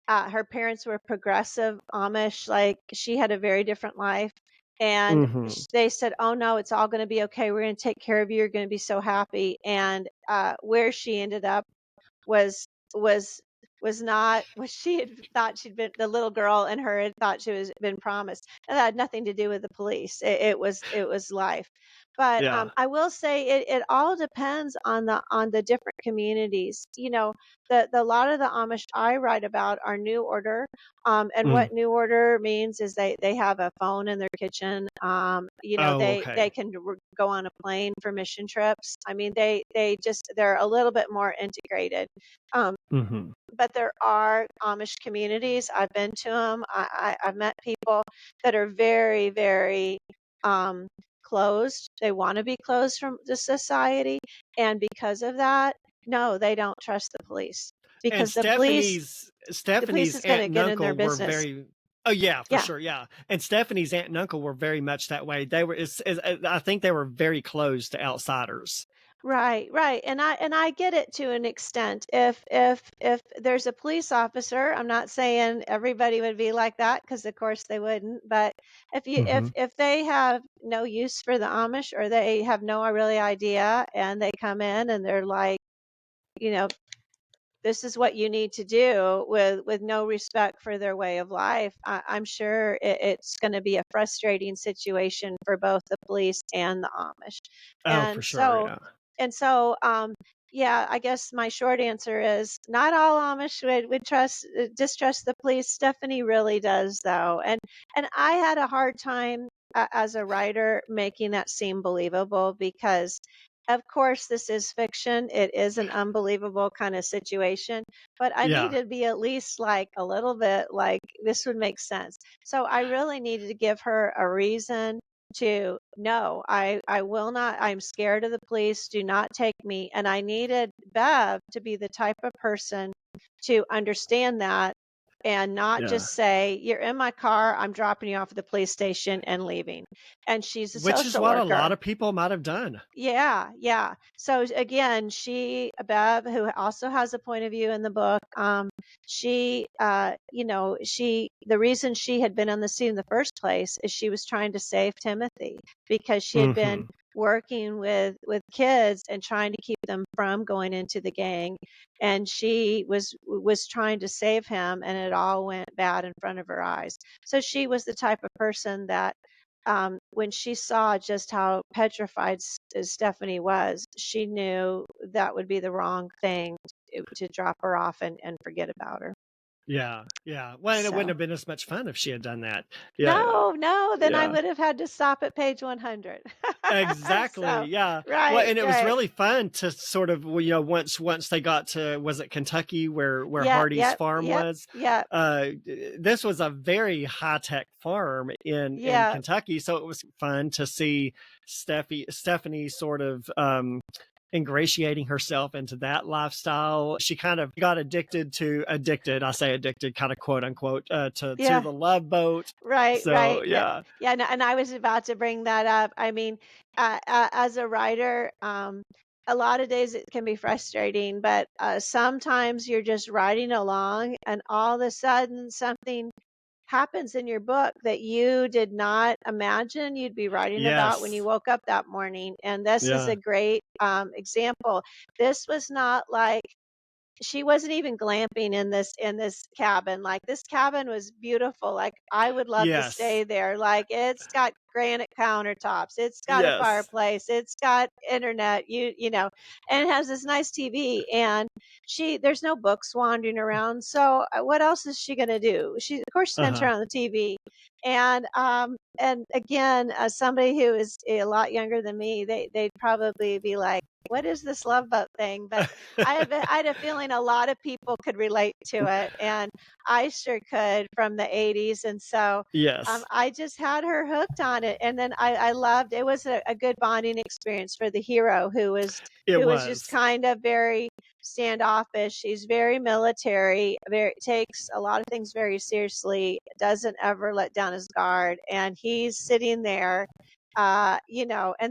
Her parents were progressive Amish. Like, she had a very different life. And Hmm. they said, "Oh no, it's all going to be okay. We're going to take care of you. You're going to be so happy." And where she ended up was was was not what she had thought. She'd been The little girl in her had thought she was been promised. And that had nothing to do with the police. It was life. But Yeah. I will say it all depends on the different communities. The lot of the Amish I write about are New Order. And Mm. what New Order means is they have a phone in their kitchen. Oh, They okay. can go on a plane for mission trips. I mean, they're a little bit more integrated. Um, Hmm. but there are Amish communities. I've been to them. I've met people that are very, very um, closed. They want to be closed from the society, and because of that, no, they don't trust the police, And because the police Stephanie's is going aunt to and get in their uncle were business. very. Oh yeah, for Yeah. sure. Yeah, and Stephanie's aunt and uncle were very much that way. They were. I think they were very closed to outsiders. Right, right. And I get it to an extent. If there's a police officer, I'm not saying everybody would be like that, because of course they wouldn't, but Hmm. if they have no use for the Amish, or they have no really idea, and they come in and they're like, you know, this is what you need to do, with no respect for their way of life, I'm sure it's going to be a frustrating situation for both the police and the Amish. Oh, for And sure. so Yeah. and so yeah, I guess my short answer is not all Amish would distrust the police. Stephanie really does, though. And I had a hard time, as a writer, making that seem believable, because of course this is fiction. It is an unbelievable kind of situation, but I Yeah. needed to be at least like a little bit like this would make sense. So I really needed to give her a reason to no, I will not. I'm scared of the police. Do not take me. And I needed Bev to be the type of person to understand that and not Yeah. just say, "You're in my car, I'm dropping you off at the police station and leaving." And she's a Which is social what a lot worker. of people might have done. Yeah, yeah. So again, Bev, who also has a point of view in the book, the reason she had been on the scene in the first place is she was trying to save Timothy because she had been Mhm. working with kids and trying to keep them from going into the gang, and she was trying to save him, and it all went bad in front of her eyes. So she was the type of person that when she saw just how petrified Stephanie was, she knew that would be the wrong thing to drop her off and forget about her. Yeah, yeah. Well, and it wouldn't So, have been as much fun if she had done that. Yeah, no, no, then I yeah. would have had to stop at page 100. Exactly, So, yeah. Well, right, and it was right. really fun to sort of, well, once they got to, was it Kentucky where Yep, Hardy's yep, farm yep, was? yep, This was a very high-tech farm in yeah, Kentucky, so it was fun to see Stephanie sort of ingratiating herself into that lifestyle. She kind of got addicted, I say addicted, kind of quote unquote, to yeah. the Love Boat. Right, So right. Yeah, yeah. yeah. And I was about to bring that up. I mean, as a writer, a lot of days it can be frustrating, but sometimes you're just writing along, and all of a sudden something happens in your book that you did not imagine you'd be writing about when you Yes. woke up that morning. And this is Yeah. a great example. This was not like she wasn't even glamping in this cabin. Like, this cabin was beautiful. Like, I would love to Yes. stay there. Like, it's got granite countertops, it's got a Yes. fireplace, it's got internet, and it has this nice TV. And there's no books wandering around. So what else is she going to do? She, of course, she's going to Uh-huh. turn on the TV. And again, somebody who is a lot younger than me, they'd probably be like, "What is this Love Boat thing?" But I had a feeling a lot of people could relate to it, and I sure could from the 80s. And so Yes, I just had her hooked on it. And then I loved it. Was a good bonding experience for the hero it who was just was. kind of very standoffish. She's very military, very takes a lot of things very seriously, doesn't ever let down his guard. And he's sitting there, and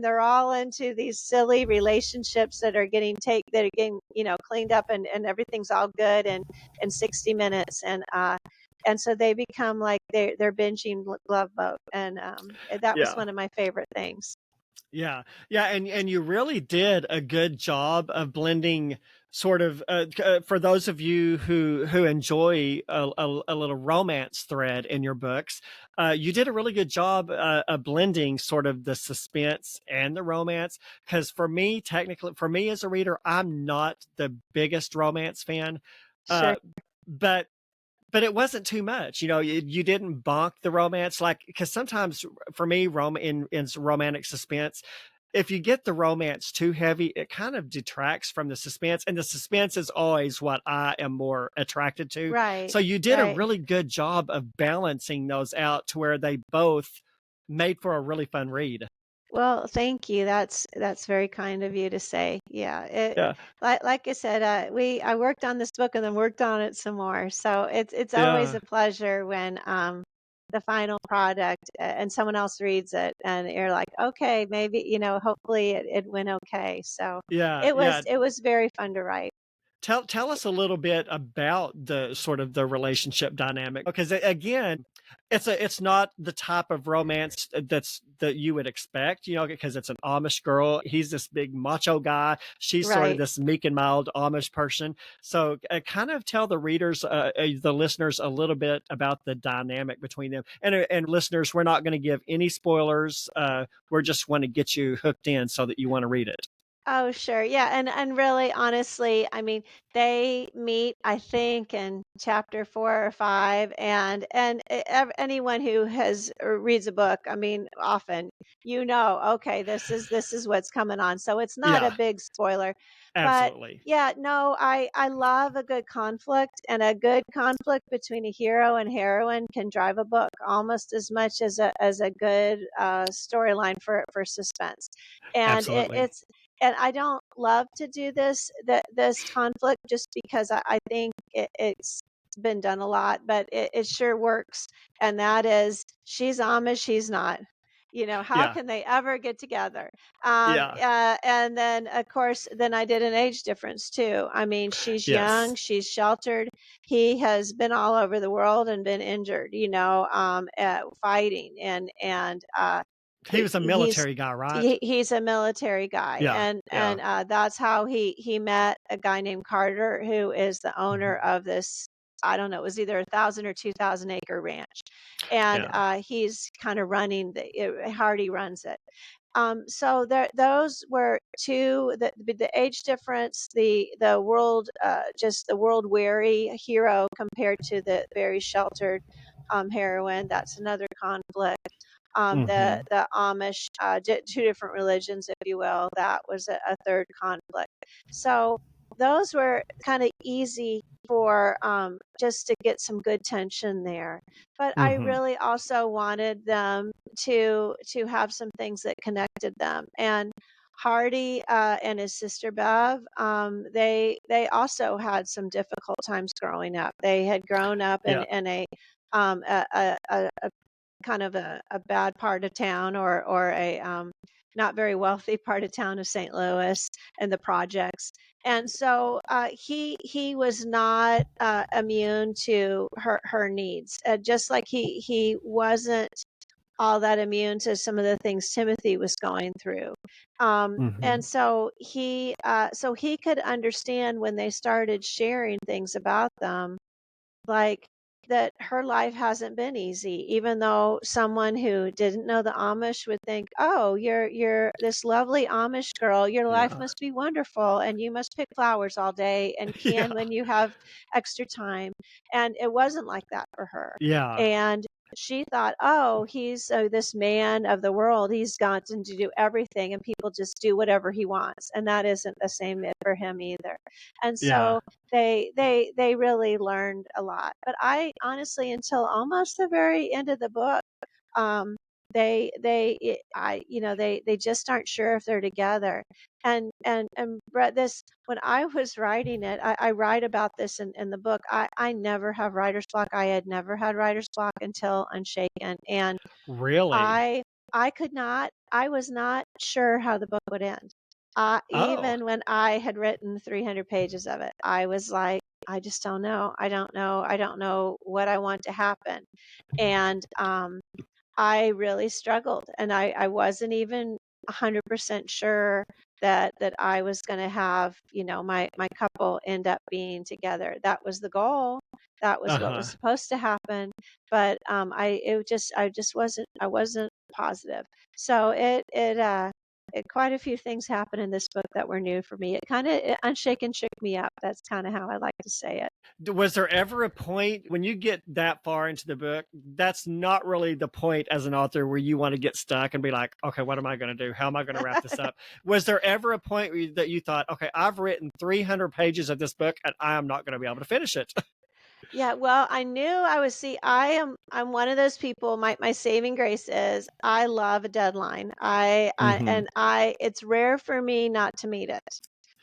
they're all into these silly relationships that are getting, cleaned up, and everything's all good in 60 minutes. And so they become like they're binging Love Boat. And that was Yeah. one of my favorite things. Yeah. Yeah, and you really did a good job of blending sort of for those of you who enjoy a little romance thread in your books, you did a really good job of blending sort of the suspense and the romance. Because for me as a reader, I'm not the biggest romance fan, Sure. uh, but it wasn't too much. You didn't bonk the romance, like, because sometimes for me, in romantic suspense, if you get the romance too heavy, it kind of detracts from the suspense, and the suspense is always what I am more attracted to. Right. So you did a Right. really good job of balancing those out to where they both made for a really fun read. Well, thank you. That's very kind of you to say. Yeah, Yeah. like I said, I worked on this book and then worked on it some more. So it's always Yeah. a pleasure when the final product, and someone else reads it, and you're like, okay, maybe, hopefully it went okay. So Yeah. it was Yeah. it was very fun to write. Tell us a little bit about the sort of the relationship dynamic, because again, it's not the type of romance that you would expect, because it's an Amish girl. He's this big macho guy. She's sort of Right. this meek and mild Amish person. So kind of tell the readers, the listeners, a little bit about the dynamic between them. And listeners, we're not going to give any spoilers. We're just want to get you hooked in so that you want to read it. Oh, sure. Yeah, and really, honestly, I mean, they meet, I think, in chapter 4 or 5. And anyone who has reads a book, I mean, often, okay, this is what's coming on. So it's not a Yeah, big spoiler. But absolutely. yeah, no, I love a good conflict, and a good conflict between a hero and heroine can drive a book almost as much as a good storyline for suspense. And Absolutely. and I don't love to do this conflict just because I think been done a lot, but it sure works. And that is, she's Amish, he's not. How Yeah. can they ever get together? Yeah. And then, of course, then I did an age difference too. I mean, she's young, Yes. she's sheltered. He has been all over the world and been injured, fighting, and He was a he's military guy, right? he's a military guy, Yeah. and Yeah. that's how he met a guy named Carter, who is the owner Mhm. of this. I don't know, it was either 1,000 or 2,000 acre ranch, and Yeah. he's kind of running Hardy runs it. So those were two, the age difference, the world, just the world weary hero compared to the very sheltered heroine. That's another conflict. Mhm. The Amish, two different religions, if you will. That was a third conflict. So those were kind of easy for just to get some good tension there. But I Mhm. really also wanted them to have some things that connected them. And Hardy and his sister Bev, they also had some difficult times growing up. They had grown up Yeah. in a kind of a bad part of town, or a not very wealthy part of town of St. Louis and the projects. And so he was not immune to her needs, just like he wasn't all that immune to some of the things Timothy was going through. And Mhm. so he could understand when they started sharing things about them, like that her life hasn't been easy, even though someone who didn't know the Amish would think, oh, you're this lovely Amish girl, your life Yeah. must be wonderful, and you must pick flowers all day and can Yeah. when you have extra time. And it wasn't like that for her. Yeah. And she thought, oh, he's this man of the world, he's gotten to do everything and people just do whatever he wants, and that isn't the same for him either. And Yeah. so they really learned a lot. But I honestly, until almost the very end of the book, um, they just aren't sure if they're together. And Brett, this, when I was writing it, I write about this in the book. I never have writer's block. I had never had writer's block until Unshaken, and Really? I I was not sure how the book would end. Oh. Even when I had written 300 pages of it, I was like, I just don't know. I don't know. I don't know what I want to happen. And I really struggled, and I wasn't even 100% sure that I was going to have, my couple end up being together. That was the goal. That was what was Uh-huh. supposed to happen. But I just wasn't positive. So quite a few things happened in this book that were new for me. Unshaken shook me up. That's kind of how I like to say it. Was there ever a point when you get that far into the book, that's not really the point as an author where you want to get stuck and be like, okay, what am I going to do? How am I going to wrap this up? Was there ever a point that you thought, okay, I've written 300 pages of this book and I am not going to be able to finish it? Yeah, well, I knew I'm one of those people. My saving grace is I love a deadline. Mm-hmm. It's rare for me not to meet it.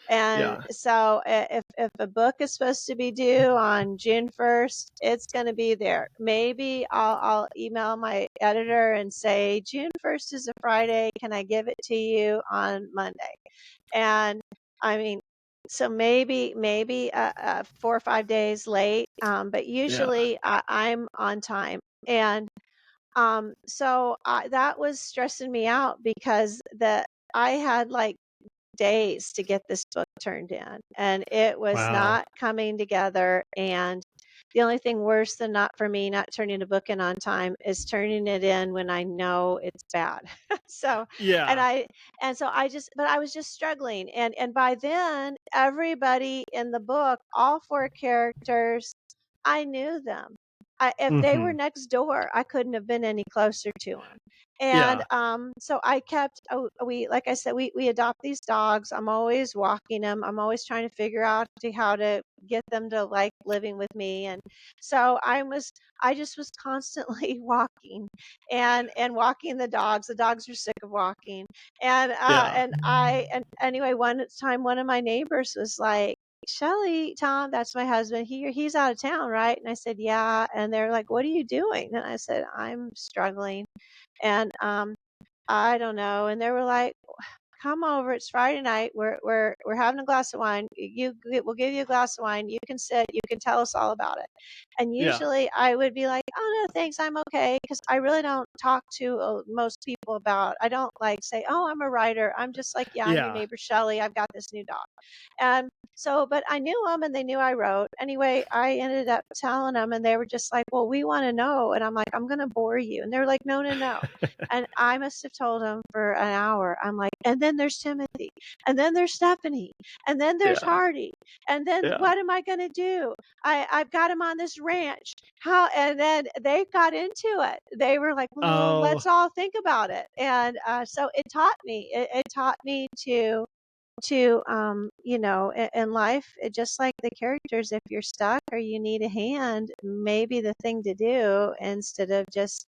And Yeah. so if a book is supposed to be due on June 1st, it's going to be there. Maybe I'll email my editor and say June 1st is a Friday. Can I give it to you on Monday? And I mean, so maybe 4 or 5 days late, but Yeah. usually I'm on time. And so that was stressing me out because I had like days to get this book turned in, and it was Wow. not coming together. And the only thing worse than not for me not turning a book in on time is turning it in when I know it's bad. so and Yeah. I and so I just but I was just struggling, and by then everybody in the book, all four characters, I knew them. If they were Mm-hmm. next door, I couldn't have been any closer to them. And Yeah. so I kept, like I said, we adopt these dogs. I'm always walking them. I'm always trying to figure out how to get them to like living with me. And so I just was constantly walking and walking the dogs. The dogs are sick of walking. And Yeah. anyway, one time, one of my neighbors was like, Tom, that's my husband, he's out of town, right? And I said, yeah. And they're like, what are you doing? And I said, I'm struggling. And I don't know. And they were like, come over. It's Friday night. We're having a glass of wine. We'll give you a glass of wine. You can sit. You can tell us all about it. And Yeah. usually I would be like, oh no, thanks, I'm okay, because I really don't talk to most people about. I don't like say, oh, I'm a writer. I'm just like, yeah, I'm your Yeah. neighbor Shelley. I've got this new dog. And so, but I knew them and they knew I wrote. Anyway, I ended up telling them, and they were just like, well, we want to know. And I'm like, I'm going to bore you. And they're like, no, no, no. And I must have told them for an hour. I'm like, and then there's Timothy, and then there's Stephanie, and then there's Yeah. Hardy, and then Yeah. what am I going to do? I've got him on this ranch. How? And then they got into it. They were like, well, Oh, let's all think about it. And so it taught me. It taught me to in life, just like the characters, if you're stuck or you need a hand, maybe the thing to do instead of just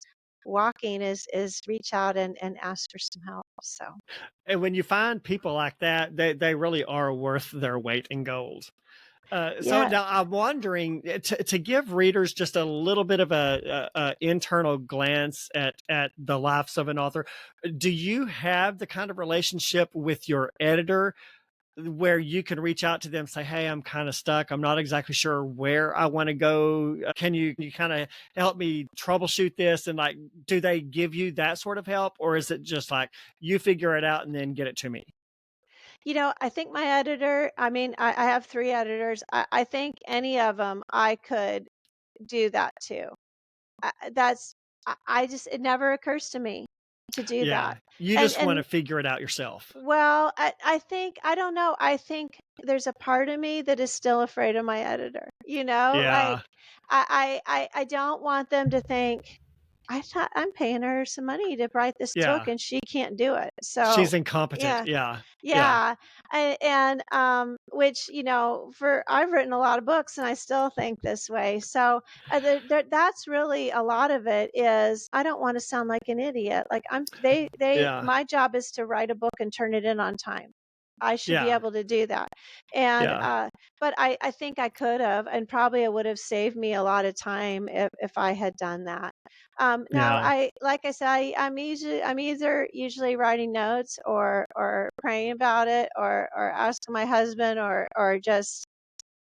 walking is reach out and ask for some help. So and when you find people like that, they really are worth their weight in gold. So yeah. now I'm wondering to give readers just a little bit of a internal glance at the lives of an author. Do you have the kind of relationship with your editor where you can reach out to them, say, hey, I'm kind of stuck. I'm not exactly sure where I want to go. Can you kind of help me troubleshoot this? And like, do they give you that sort of help? Or is it just like you figure it out and then get it to me? I think my editor, I have 3 editors. I think any of them I could do that too. I just, it never occurs to me to do Yeah. that. You just want to And figure it out yourself. well, I think, I don't know. I think there's a part of me that is still afraid of my editor. Like Yeah. I don't want them to think I'm paying her some money to write this book Yeah. and she can't do it. So She's incompetent. yeah. Yeah. Yeah. Yeah. And which, for I've written a lot of books and I still think this way. So that's really a lot of it is I don't want to sound like an idiot. Like Yeah. my job is to write a book and turn it in on time. I should be Yeah. able to do that. And Yeah. but I think I could have, and probably it would have saved me a lot of time if I had done that. Now Yeah. like I said, I'm either usually writing notes or praying about it or asking my husband or just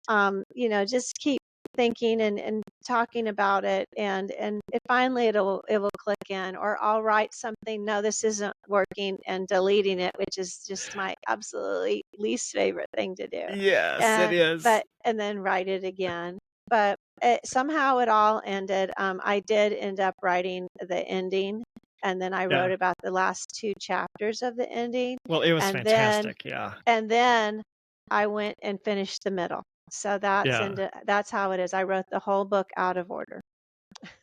just keep thinking and talking about it and it finally it will click in, or I'll write something, no, this isn't working, and deleting it, which is just my absolutely least favorite thing to do. Yes, it is. And then write it again. But somehow it all ended. I did end up writing the ending, and then I Yeah. wrote about the last 2 chapters of the ending, Well, it was and then fantastic. Yeah. I went and finished the middle. So Yeah. that's how it is. I wrote the whole book out of order.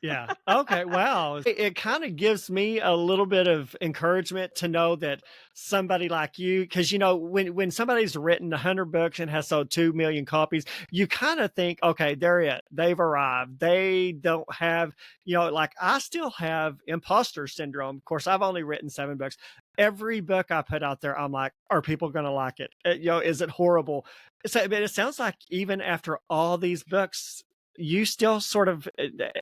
Yeah. Okay. Wow. It kind of gives me a little bit of encouragement to know that somebody like you, because when somebody's written 100 books and has sold 2 million copies, you kind of think, okay, they're it. They've arrived. They don't have, like I still have imposter syndrome. Of course, I've only written 7 books. Every book I put out there, I'm like, are people going to like it? Is it horrible? So, but it sounds like even after all these books, you still sort of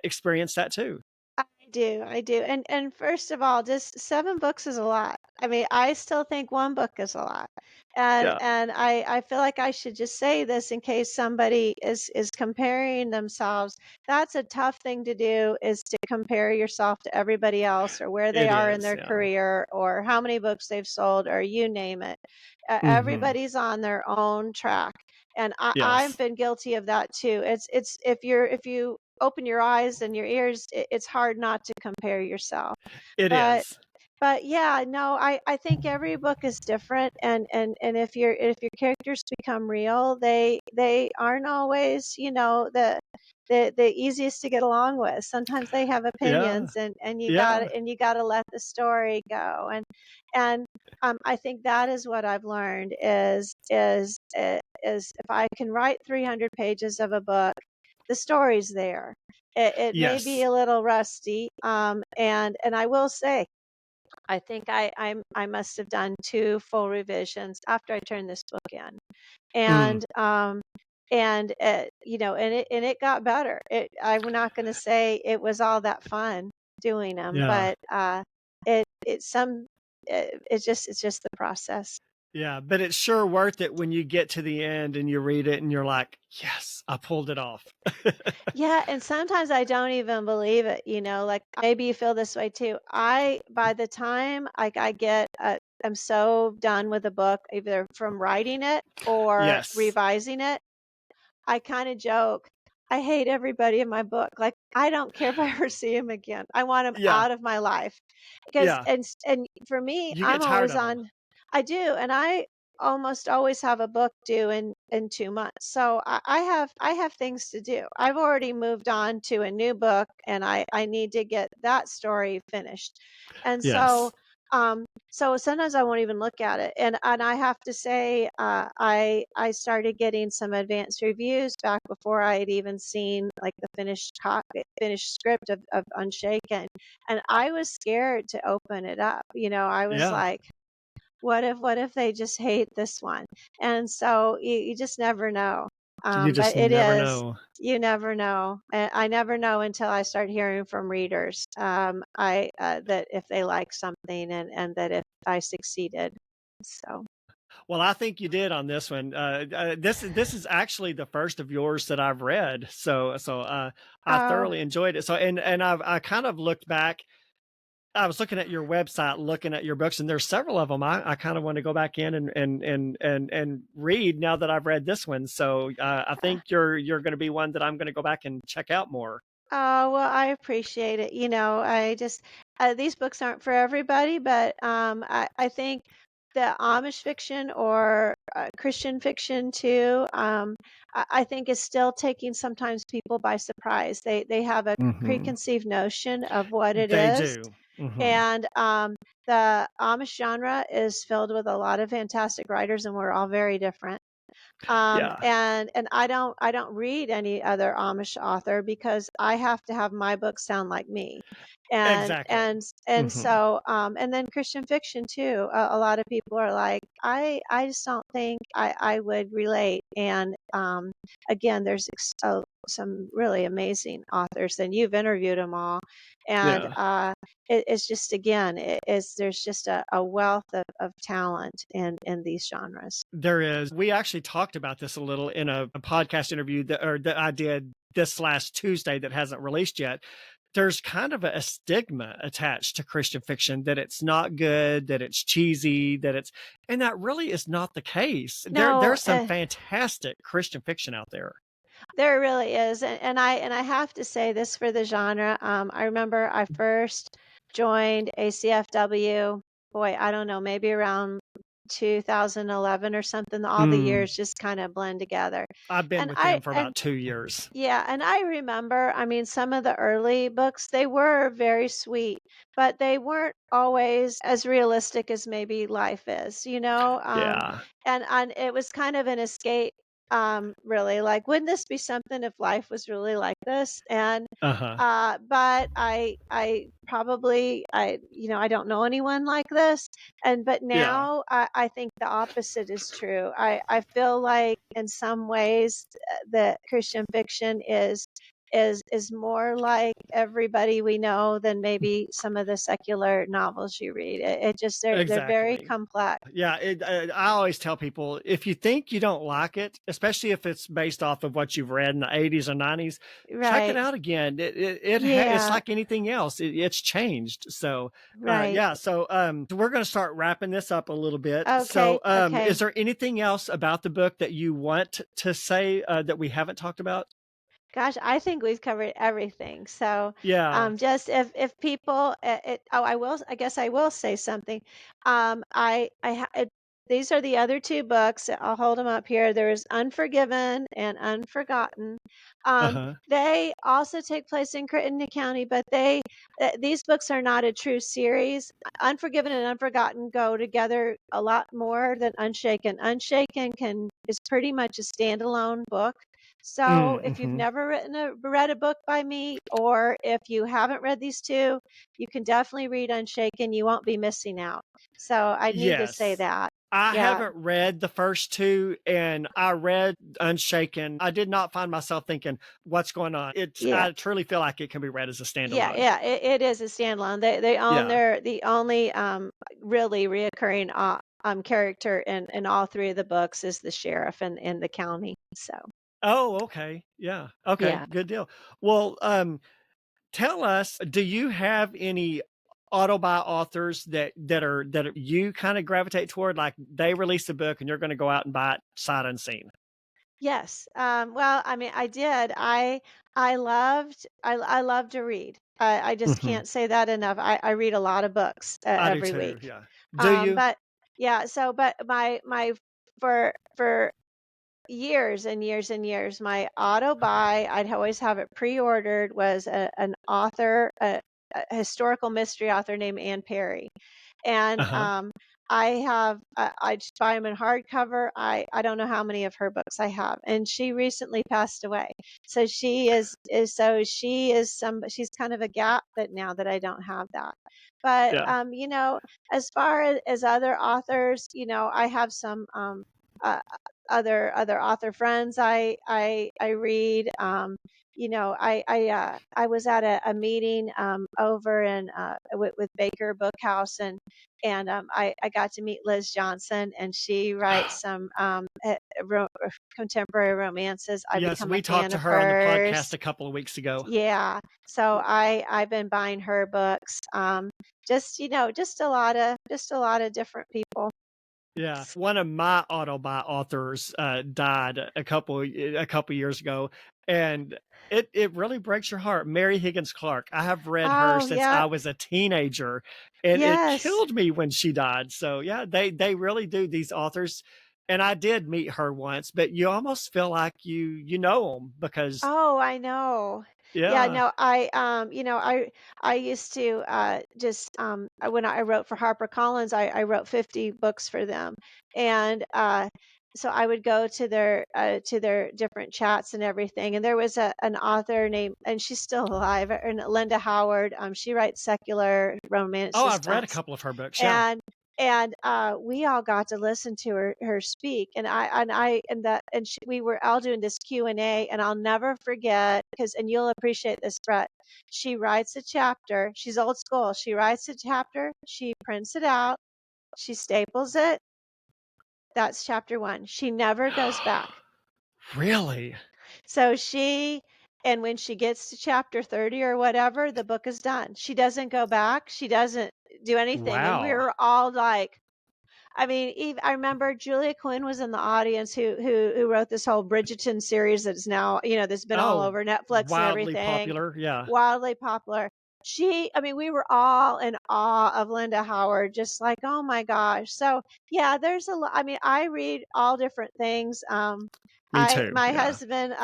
experience that too. I do. And first of all, just 7 books is a lot. I still think 1 book is a lot. Yeah. And I feel like I should just say this in case somebody is comparing themselves. That's a tough thing to do, is to compare yourself to everybody else, or where they It are in is. their Yeah. career, or how many books they've sold, or you name it. Hmm. Everybody's on their own track. And I've Yes, been guilty of that too. It's if you open your eyes and your ears, it's hard not to compare yourself. it But is. yeah, no, I think every book is different, and if your characters become real, they aren't always, the easiest to get along with. Sometimes they have Yeah. opinions, and Yeah. you got to let the story go. And I think that is what I've learned is if I can write 300 pages of a book, the story's there. It may be Yes. a little rusty, and I will say, I think I must have done 2 full revisions after I turned this book in. and and it got better. I'm not going to say it was all that fun doing them, Yeah. but it it's some it's just the process. Yeah, but it's sure worth it when you get to the end and you read it and you're like, yes, I pulled it off. Yeah, and sometimes I don't even believe it, like maybe you feel this way too. By the time I get, I'm so done with a book, either from writing it or Yes. revising it. I kind of joke, I hate everybody in my book. Like, I don't care if I ever see him again. I want him Yeah. out of my life. Because, Yeah. and for me, You get I'm tired always of them. I do. And I almost always have a book due in 2 months. So I have things to do. I've already moved on to a new book and I need to get that story finished. And Yes. so sometimes I won't even look at it, and I have to say, I started getting some advanced reviews back before I had even seen like the finished script of Unshaken, and I was scared to open it up. I was Yeah. like, what if they just hate this one? And so you just never know. You But just it never is, know. you never know. And I never know until I start hearing from readers. I that if they like something and that if I succeeded. So, Well, I think you did on this one. This is actually the first of yours that I've read. So I oh, thoroughly enjoyed it. So and I kind of looked back. I was looking at your website, looking at your books, and there's several of them I kind of want to go back in and read now that I've read this one. So I think you're going to be one that I'm going to go back and check out more. Oh, well, I appreciate it. I just these books aren't for everybody, but I think the Amish fiction or Christian fiction too, I think is still taking sometimes people by surprise. They have a Hmm. preconceived notion of what it They is, do. Hmm. and the Amish genre is filled with a lot of fantastic writers, and we're all very different. Yeah. And I don't read any other Amish author because I have to have my book sound like me. And Exactly. and and Hmm. so and then Christian fiction too. A lot of people are like, I just don't think I would relate. And again, there's some really amazing authors, and you've interviewed them all. And Yeah. it's just, again, there's just a wealth of talent in these genres. There is. We actually talked about this a little in a podcast interview that I did this last Tuesday that hasn't released yet. There's kind of a stigma attached to Christian fiction that it's not good, that it's cheesy, and that really is not the case. No, There's some fantastic Christian fiction out there. there really is, and I have to say this for the genre. I remember I first joined ACFW. Boy, I don't know, maybe around 2011 or something. All the Mm, years just kind of blend together, I've been and with I them for and about 2 years. yeah, and I remember, I mean, some of the early books, they were very sweet, but they weren't always as realistic as maybe life is, Yeah. and it was kind of an escape, really, like, wouldn't this be something if life was really like this? And Uh-huh. but I probably I don't know anyone like this, but Yeah. now I think the opposite is true. I feel like in some ways that Christian fiction is more like everybody we know than maybe some of the secular novels you read. It just they're very Exactly. complex. Yeah, I always tell people if you think you don't like it, especially if it's based off of what you've read in the 80s or 90s, check it Right. out again. It's Yeah. like anything else. It's changed. So, Right. yeah. So we're going to start wrapping this up a little bit. Okay. So, Okay. is there anything else about the book that you want to say that we haven't talked about? Gosh, I think we've covered everything. So, Yeah. just if people, I guess I will say something. These are the other two books. I'll hold them up here. There's Unforgiven and Unforgotten. Uh-huh. They also take place in Crittenden County, but these books are not a true series. Unforgiven and Unforgotten go together a lot more than Unshaken. Unshaken is pretty much a standalone book. So if you've Mm-hmm. never read a book by me, or if you haven't read these two, you can definitely read Unshaken. You won't be missing out. So I need to say Yes. that. I Yeah. haven't read the first two, and I read Unshaken. I did not find myself thinking, "What's going on?" Yeah. I truly feel like it can be read as a Yeah, standalone. yeah, it is a standalone. They own Yeah. their the only really reoccurring character in all three of the books is the sheriff in the county. So Oh, okay. Yeah. Okay. yeah. Good deal. Well, tell us, do you have any auto-buy authors that you kind of gravitate toward? Like they release a book and you're going to go out and buy it sight unseen. Yes. Well, I mean, I did. I love to read. I just Hmm. can't say that enough. I read a lot of books I do every too. week. Yeah. Do you? But yeah. So, but my for years and years and years, my auto buy, I'd always have it pre-ordered, was an author, a historical mystery author named Anne Perry. Uh And huh. I just buy them in hardcover. I don't know how many of her books I have, and she recently passed away. So she is she's kind of a gap that now that I don't have that. But Yeah. as far as other authors, I have some uh, other author friends I read. I was at a meeting over in with Baker Bookhouse, and I got to meet Liz Johnson, and she writes some contemporary romances. I've Yes, become a we talked fan to of her on the podcast hers. a couple of weeks ago. Yeah, so I've been buying her books. Just a lot of different people. Yeah, one of my auto-buy authors died a couple years ago, and it really breaks your heart. Mary Higgins Clark. I have read her Oh, since I yep. was a teenager, and it Yes. killed me when she died. So yeah, they really do, these authors. And I did meet her once, but you almost feel like you know them because Oh, I know. Yeah, yeah. no, I used to just when I wrote for HarperCollins, I wrote 50 books for them. And so I would go to their different chats and everything. And there was an author named, and she's still alive, and Linda Howard. She writes secular romance Oh, I've read a suspense. couple of her books. Yeah, And we all got to listen to her speak, and we were all doing this Q&A, and I'll never forget, because, and you'll appreciate this, Brett. She writes a chapter. She's old school. She writes a chapter, she prints it out, she staples it. That's chapter 1. She never goes back. really. So and when she gets to chapter 30 or whatever, the book is done. She doesn't go back. She doesn't do anything. And we Wow. were all like, I mean, I remember Julia Quinn was in the audience, who wrote this whole Bridgerton series that's now, that's been all Oh, over Netflix and wildly everything, popular. Yeah, wildly popular. I mean, we were all in awe of Linda Howard, just like, oh my gosh. So yeah, there's a lot. I mean, I read all different things. me too. My Yeah. husband,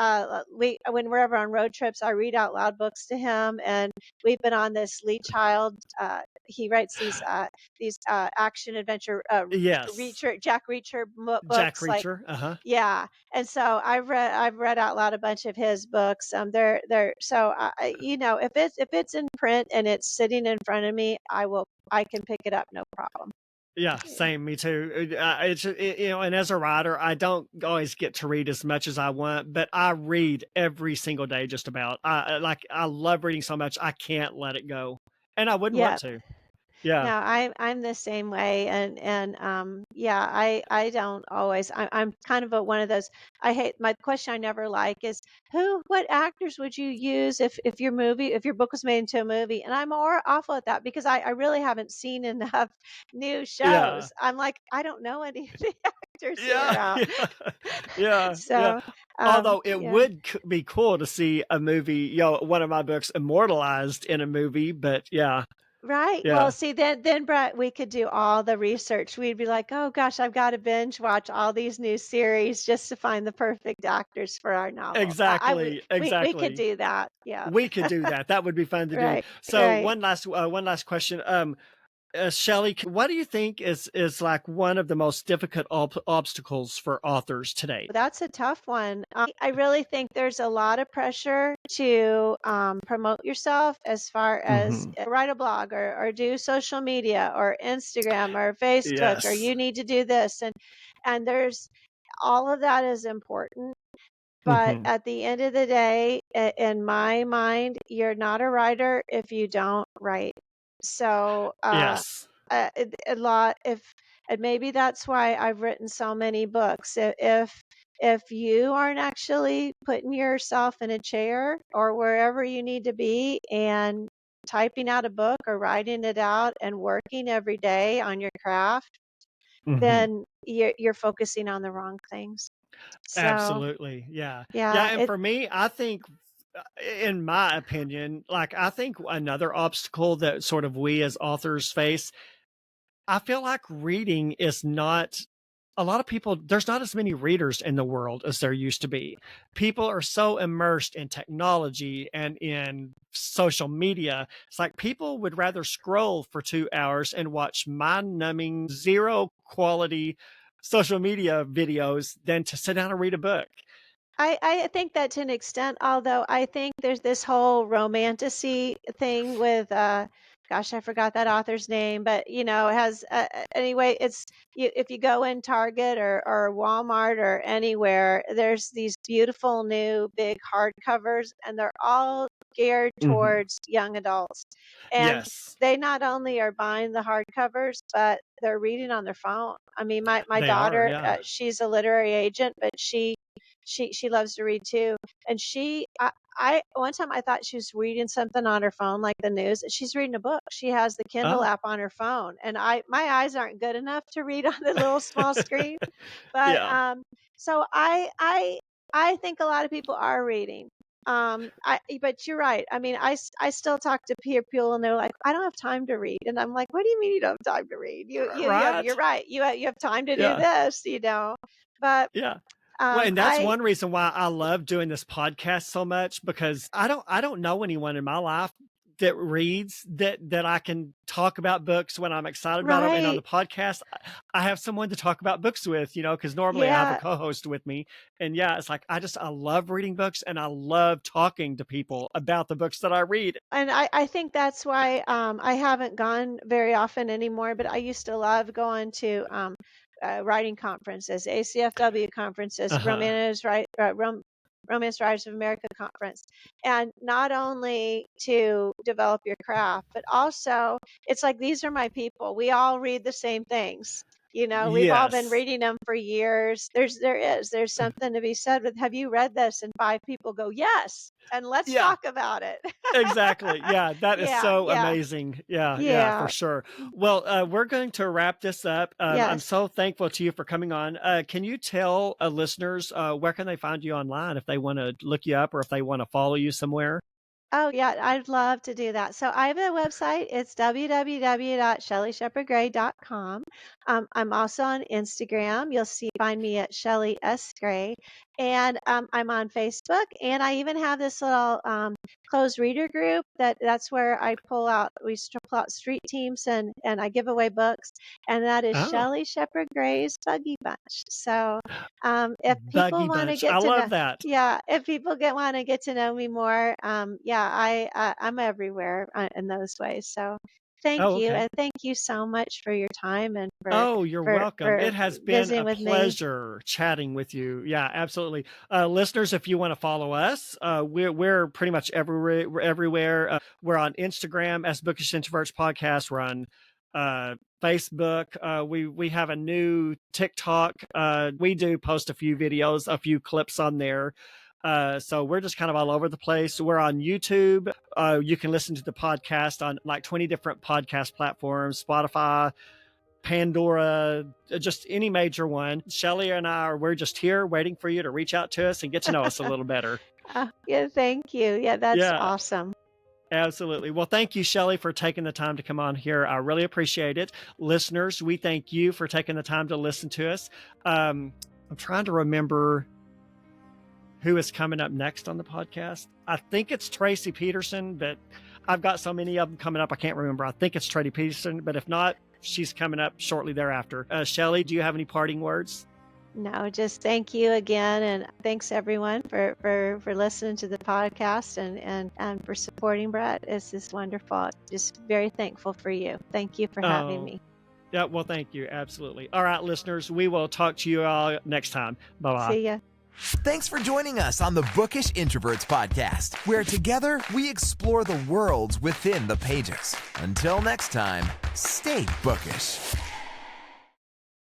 when we're ever on road trips, I read out loud books to him, and we've been on this Lee Child. He writes these action adventure Yes. Jack Reacher Jack books, like, Reacher. Uh-huh. yeah. And so I've read out loud a bunch of his books. They're so if it's in print and it's sitting in front of me, I can pick it up, no problem. Yeah, Yeah. same. Me too. And as a writer, I don't always get to read as much as I want, but I read every single day, just about. I love reading so much, I can't let it go, and I wouldn't want Yeah. to. Yeah, No, I'm the same way, and yeah, I don't always. I'm kind of one of those. I hate my question I never like is what actors would you use if your book was made into a movie? And I'm awful at that, because I really haven't seen enough new yeah, shows. I'm like, I don't know any of the actors who are yeah, out. yeah, yeah, yeah. So Although it yeah. would be cool to see a movie, one of my books immortalized in a movie. But yeah, Right. Well, yeah, see, then Brett, we could do all the research. We'd be like, oh gosh, I've got to binge watch all these new series just to find the perfect actors for our novel. exactly, We could exactly. do that. Yeah. We could do that. That would be fun to do. Right. So Right. one last question. Shelley, what do you think is like one of the most difficult obstacles for authors today? That's a tough one. I really think there's a lot of pressure to promote yourself as far as Hmm. write a blog or do social media or Instagram or Facebook, or Yes. you need to do this. And there's all of that is important. But Hmm. at the end of the day, in my mind, you're not a writer if you don't write. So, Yes. a lot if and maybe that's why I've written so many books. If you aren't actually putting yourself in a chair or wherever you need to be and typing out a book or writing it out and working every day on your craft, Hmm. then you're focusing on the wrong things. So, Absolutely. Yeah. Yeah. yeah, And for me, I think, in my opinion, like I think another obstacle that sort of we as authors face, I feel like reading is not a lot of people, there's not as many readers in the world as there used to be. People are so immersed in technology and in social media. It's like people would rather scroll for 2 hours and watch mind numbing, zero quality social media videos than to sit down and read a book. I think that to an extent, although I think there's this whole romantasy thing with gosh, I forgot that author's name, but it has anyway, it's if you go in Target or Walmart or anywhere, there's these beautiful new big hardcovers and they're all geared Hmm. towards young adults. And Yes, they not only are buying the hardcovers, but they're reading on their phone. I mean, my they are. daughter, Yeah. she's a literary agent, but she loves to read too. And I one time I thought she was reading something on her phone, like the news. She's reading a book. She has the Kindle Oh, app on her phone. And my eyes aren't good enough to read on the little small screen. But yeah. so I think a lot of people are reading. But you're right. I mean, I still talk to people and they're like, I don't have time to read. And I'm like, what do you mean you don't have time to read? You're Right. right. You have time to do Yeah. this. But Yeah. Well, and that's I one reason why I love doing this podcast so much, because I don't know anyone in my life that reads that I can talk about books when I'm excited about them. And on the right. podcast, I have someone to talk about books with, because normally I have a Yeah. co-host with me. And yeah, it's like I love reading books and I love talking to people about the books that I read. And I think that's why I haven't gone very often anymore, but I used to love going to writing conferences, ACFW conferences, Uh-huh. Romance Writers of America conference. And not only to develop your craft, but also it's like these are my people. We all read the same things. We've all been Yes. reading them for years. There's something to be said with, have you read this? And five people go, yes, and let's Yeah. talk about it. Exactly. Yeah, that is Yeah, so yeah, amazing. Yeah, yeah, for yeah. sure. Well, we're going to wrap this up. I'm Yes. so thankful to you for coming on. Can you tell listeners where can they find you online if they want to look you up or if they want to follow you somewhere? Oh, yeah, I'd love to do that. So I have a website. It's www.shelleyshepherdgray.com. I'm also on Instagram. Find me at Shelley S. Gray. And I'm on Facebook. And I even have this little closed reader group that's where we pull out street teams and I give away books. And that is Oh, Shelley Shepard Gray's Buggy Bunch. So if people Buggy want to Bunch. get I to know, love that. yeah, if people want to get to know me more, yeah, I'm everywhere in those ways. So thank Oh, you, okay. and thank you so much for your time and Oh, you're welcome. for It has been visiting a with me. pleasure chatting with you. Yeah, absolutely. Listeners, if you want to follow us, we're pretty much everywhere. We're everywhere. We're on Instagram as Bookish Introverts Podcast. We're on Facebook. We have a new TikTok. We do post a few videos, a few clips on there. So we're just kind of all over the place. We're on YouTube. You can listen to the podcast on like 20 different podcast platforms, Spotify, Pandora, just any major one. Shelley and we're just here waiting for you to reach out to us and get to know us a little better. Yeah, thank you. Yeah, that's Yeah, awesome. absolutely. Well, thank you, Shelley, for taking the time to come on here. I really appreciate it. Listeners, we thank you for taking the time to listen to us. I'm trying to remember who is coming up next on the podcast. I think it's Tracy Peterson, but I've got so many of them coming up. I can't remember. I think it's Trady Peterson, but if not, she's coming up shortly thereafter. Shelley, do you have any parting words? No, just thank you again, and thanks everyone for listening to the podcast and for supporting Brett. It's just wonderful. Just very thankful for you. Thank you for having me. Yeah, well, thank you. Absolutely. All right, listeners, we will talk to you all next time. Bye-bye. See ya. Thanks for joining us on the Bookish Introverts podcast, where together we explore the worlds within the pages. Until next time, stay bookish.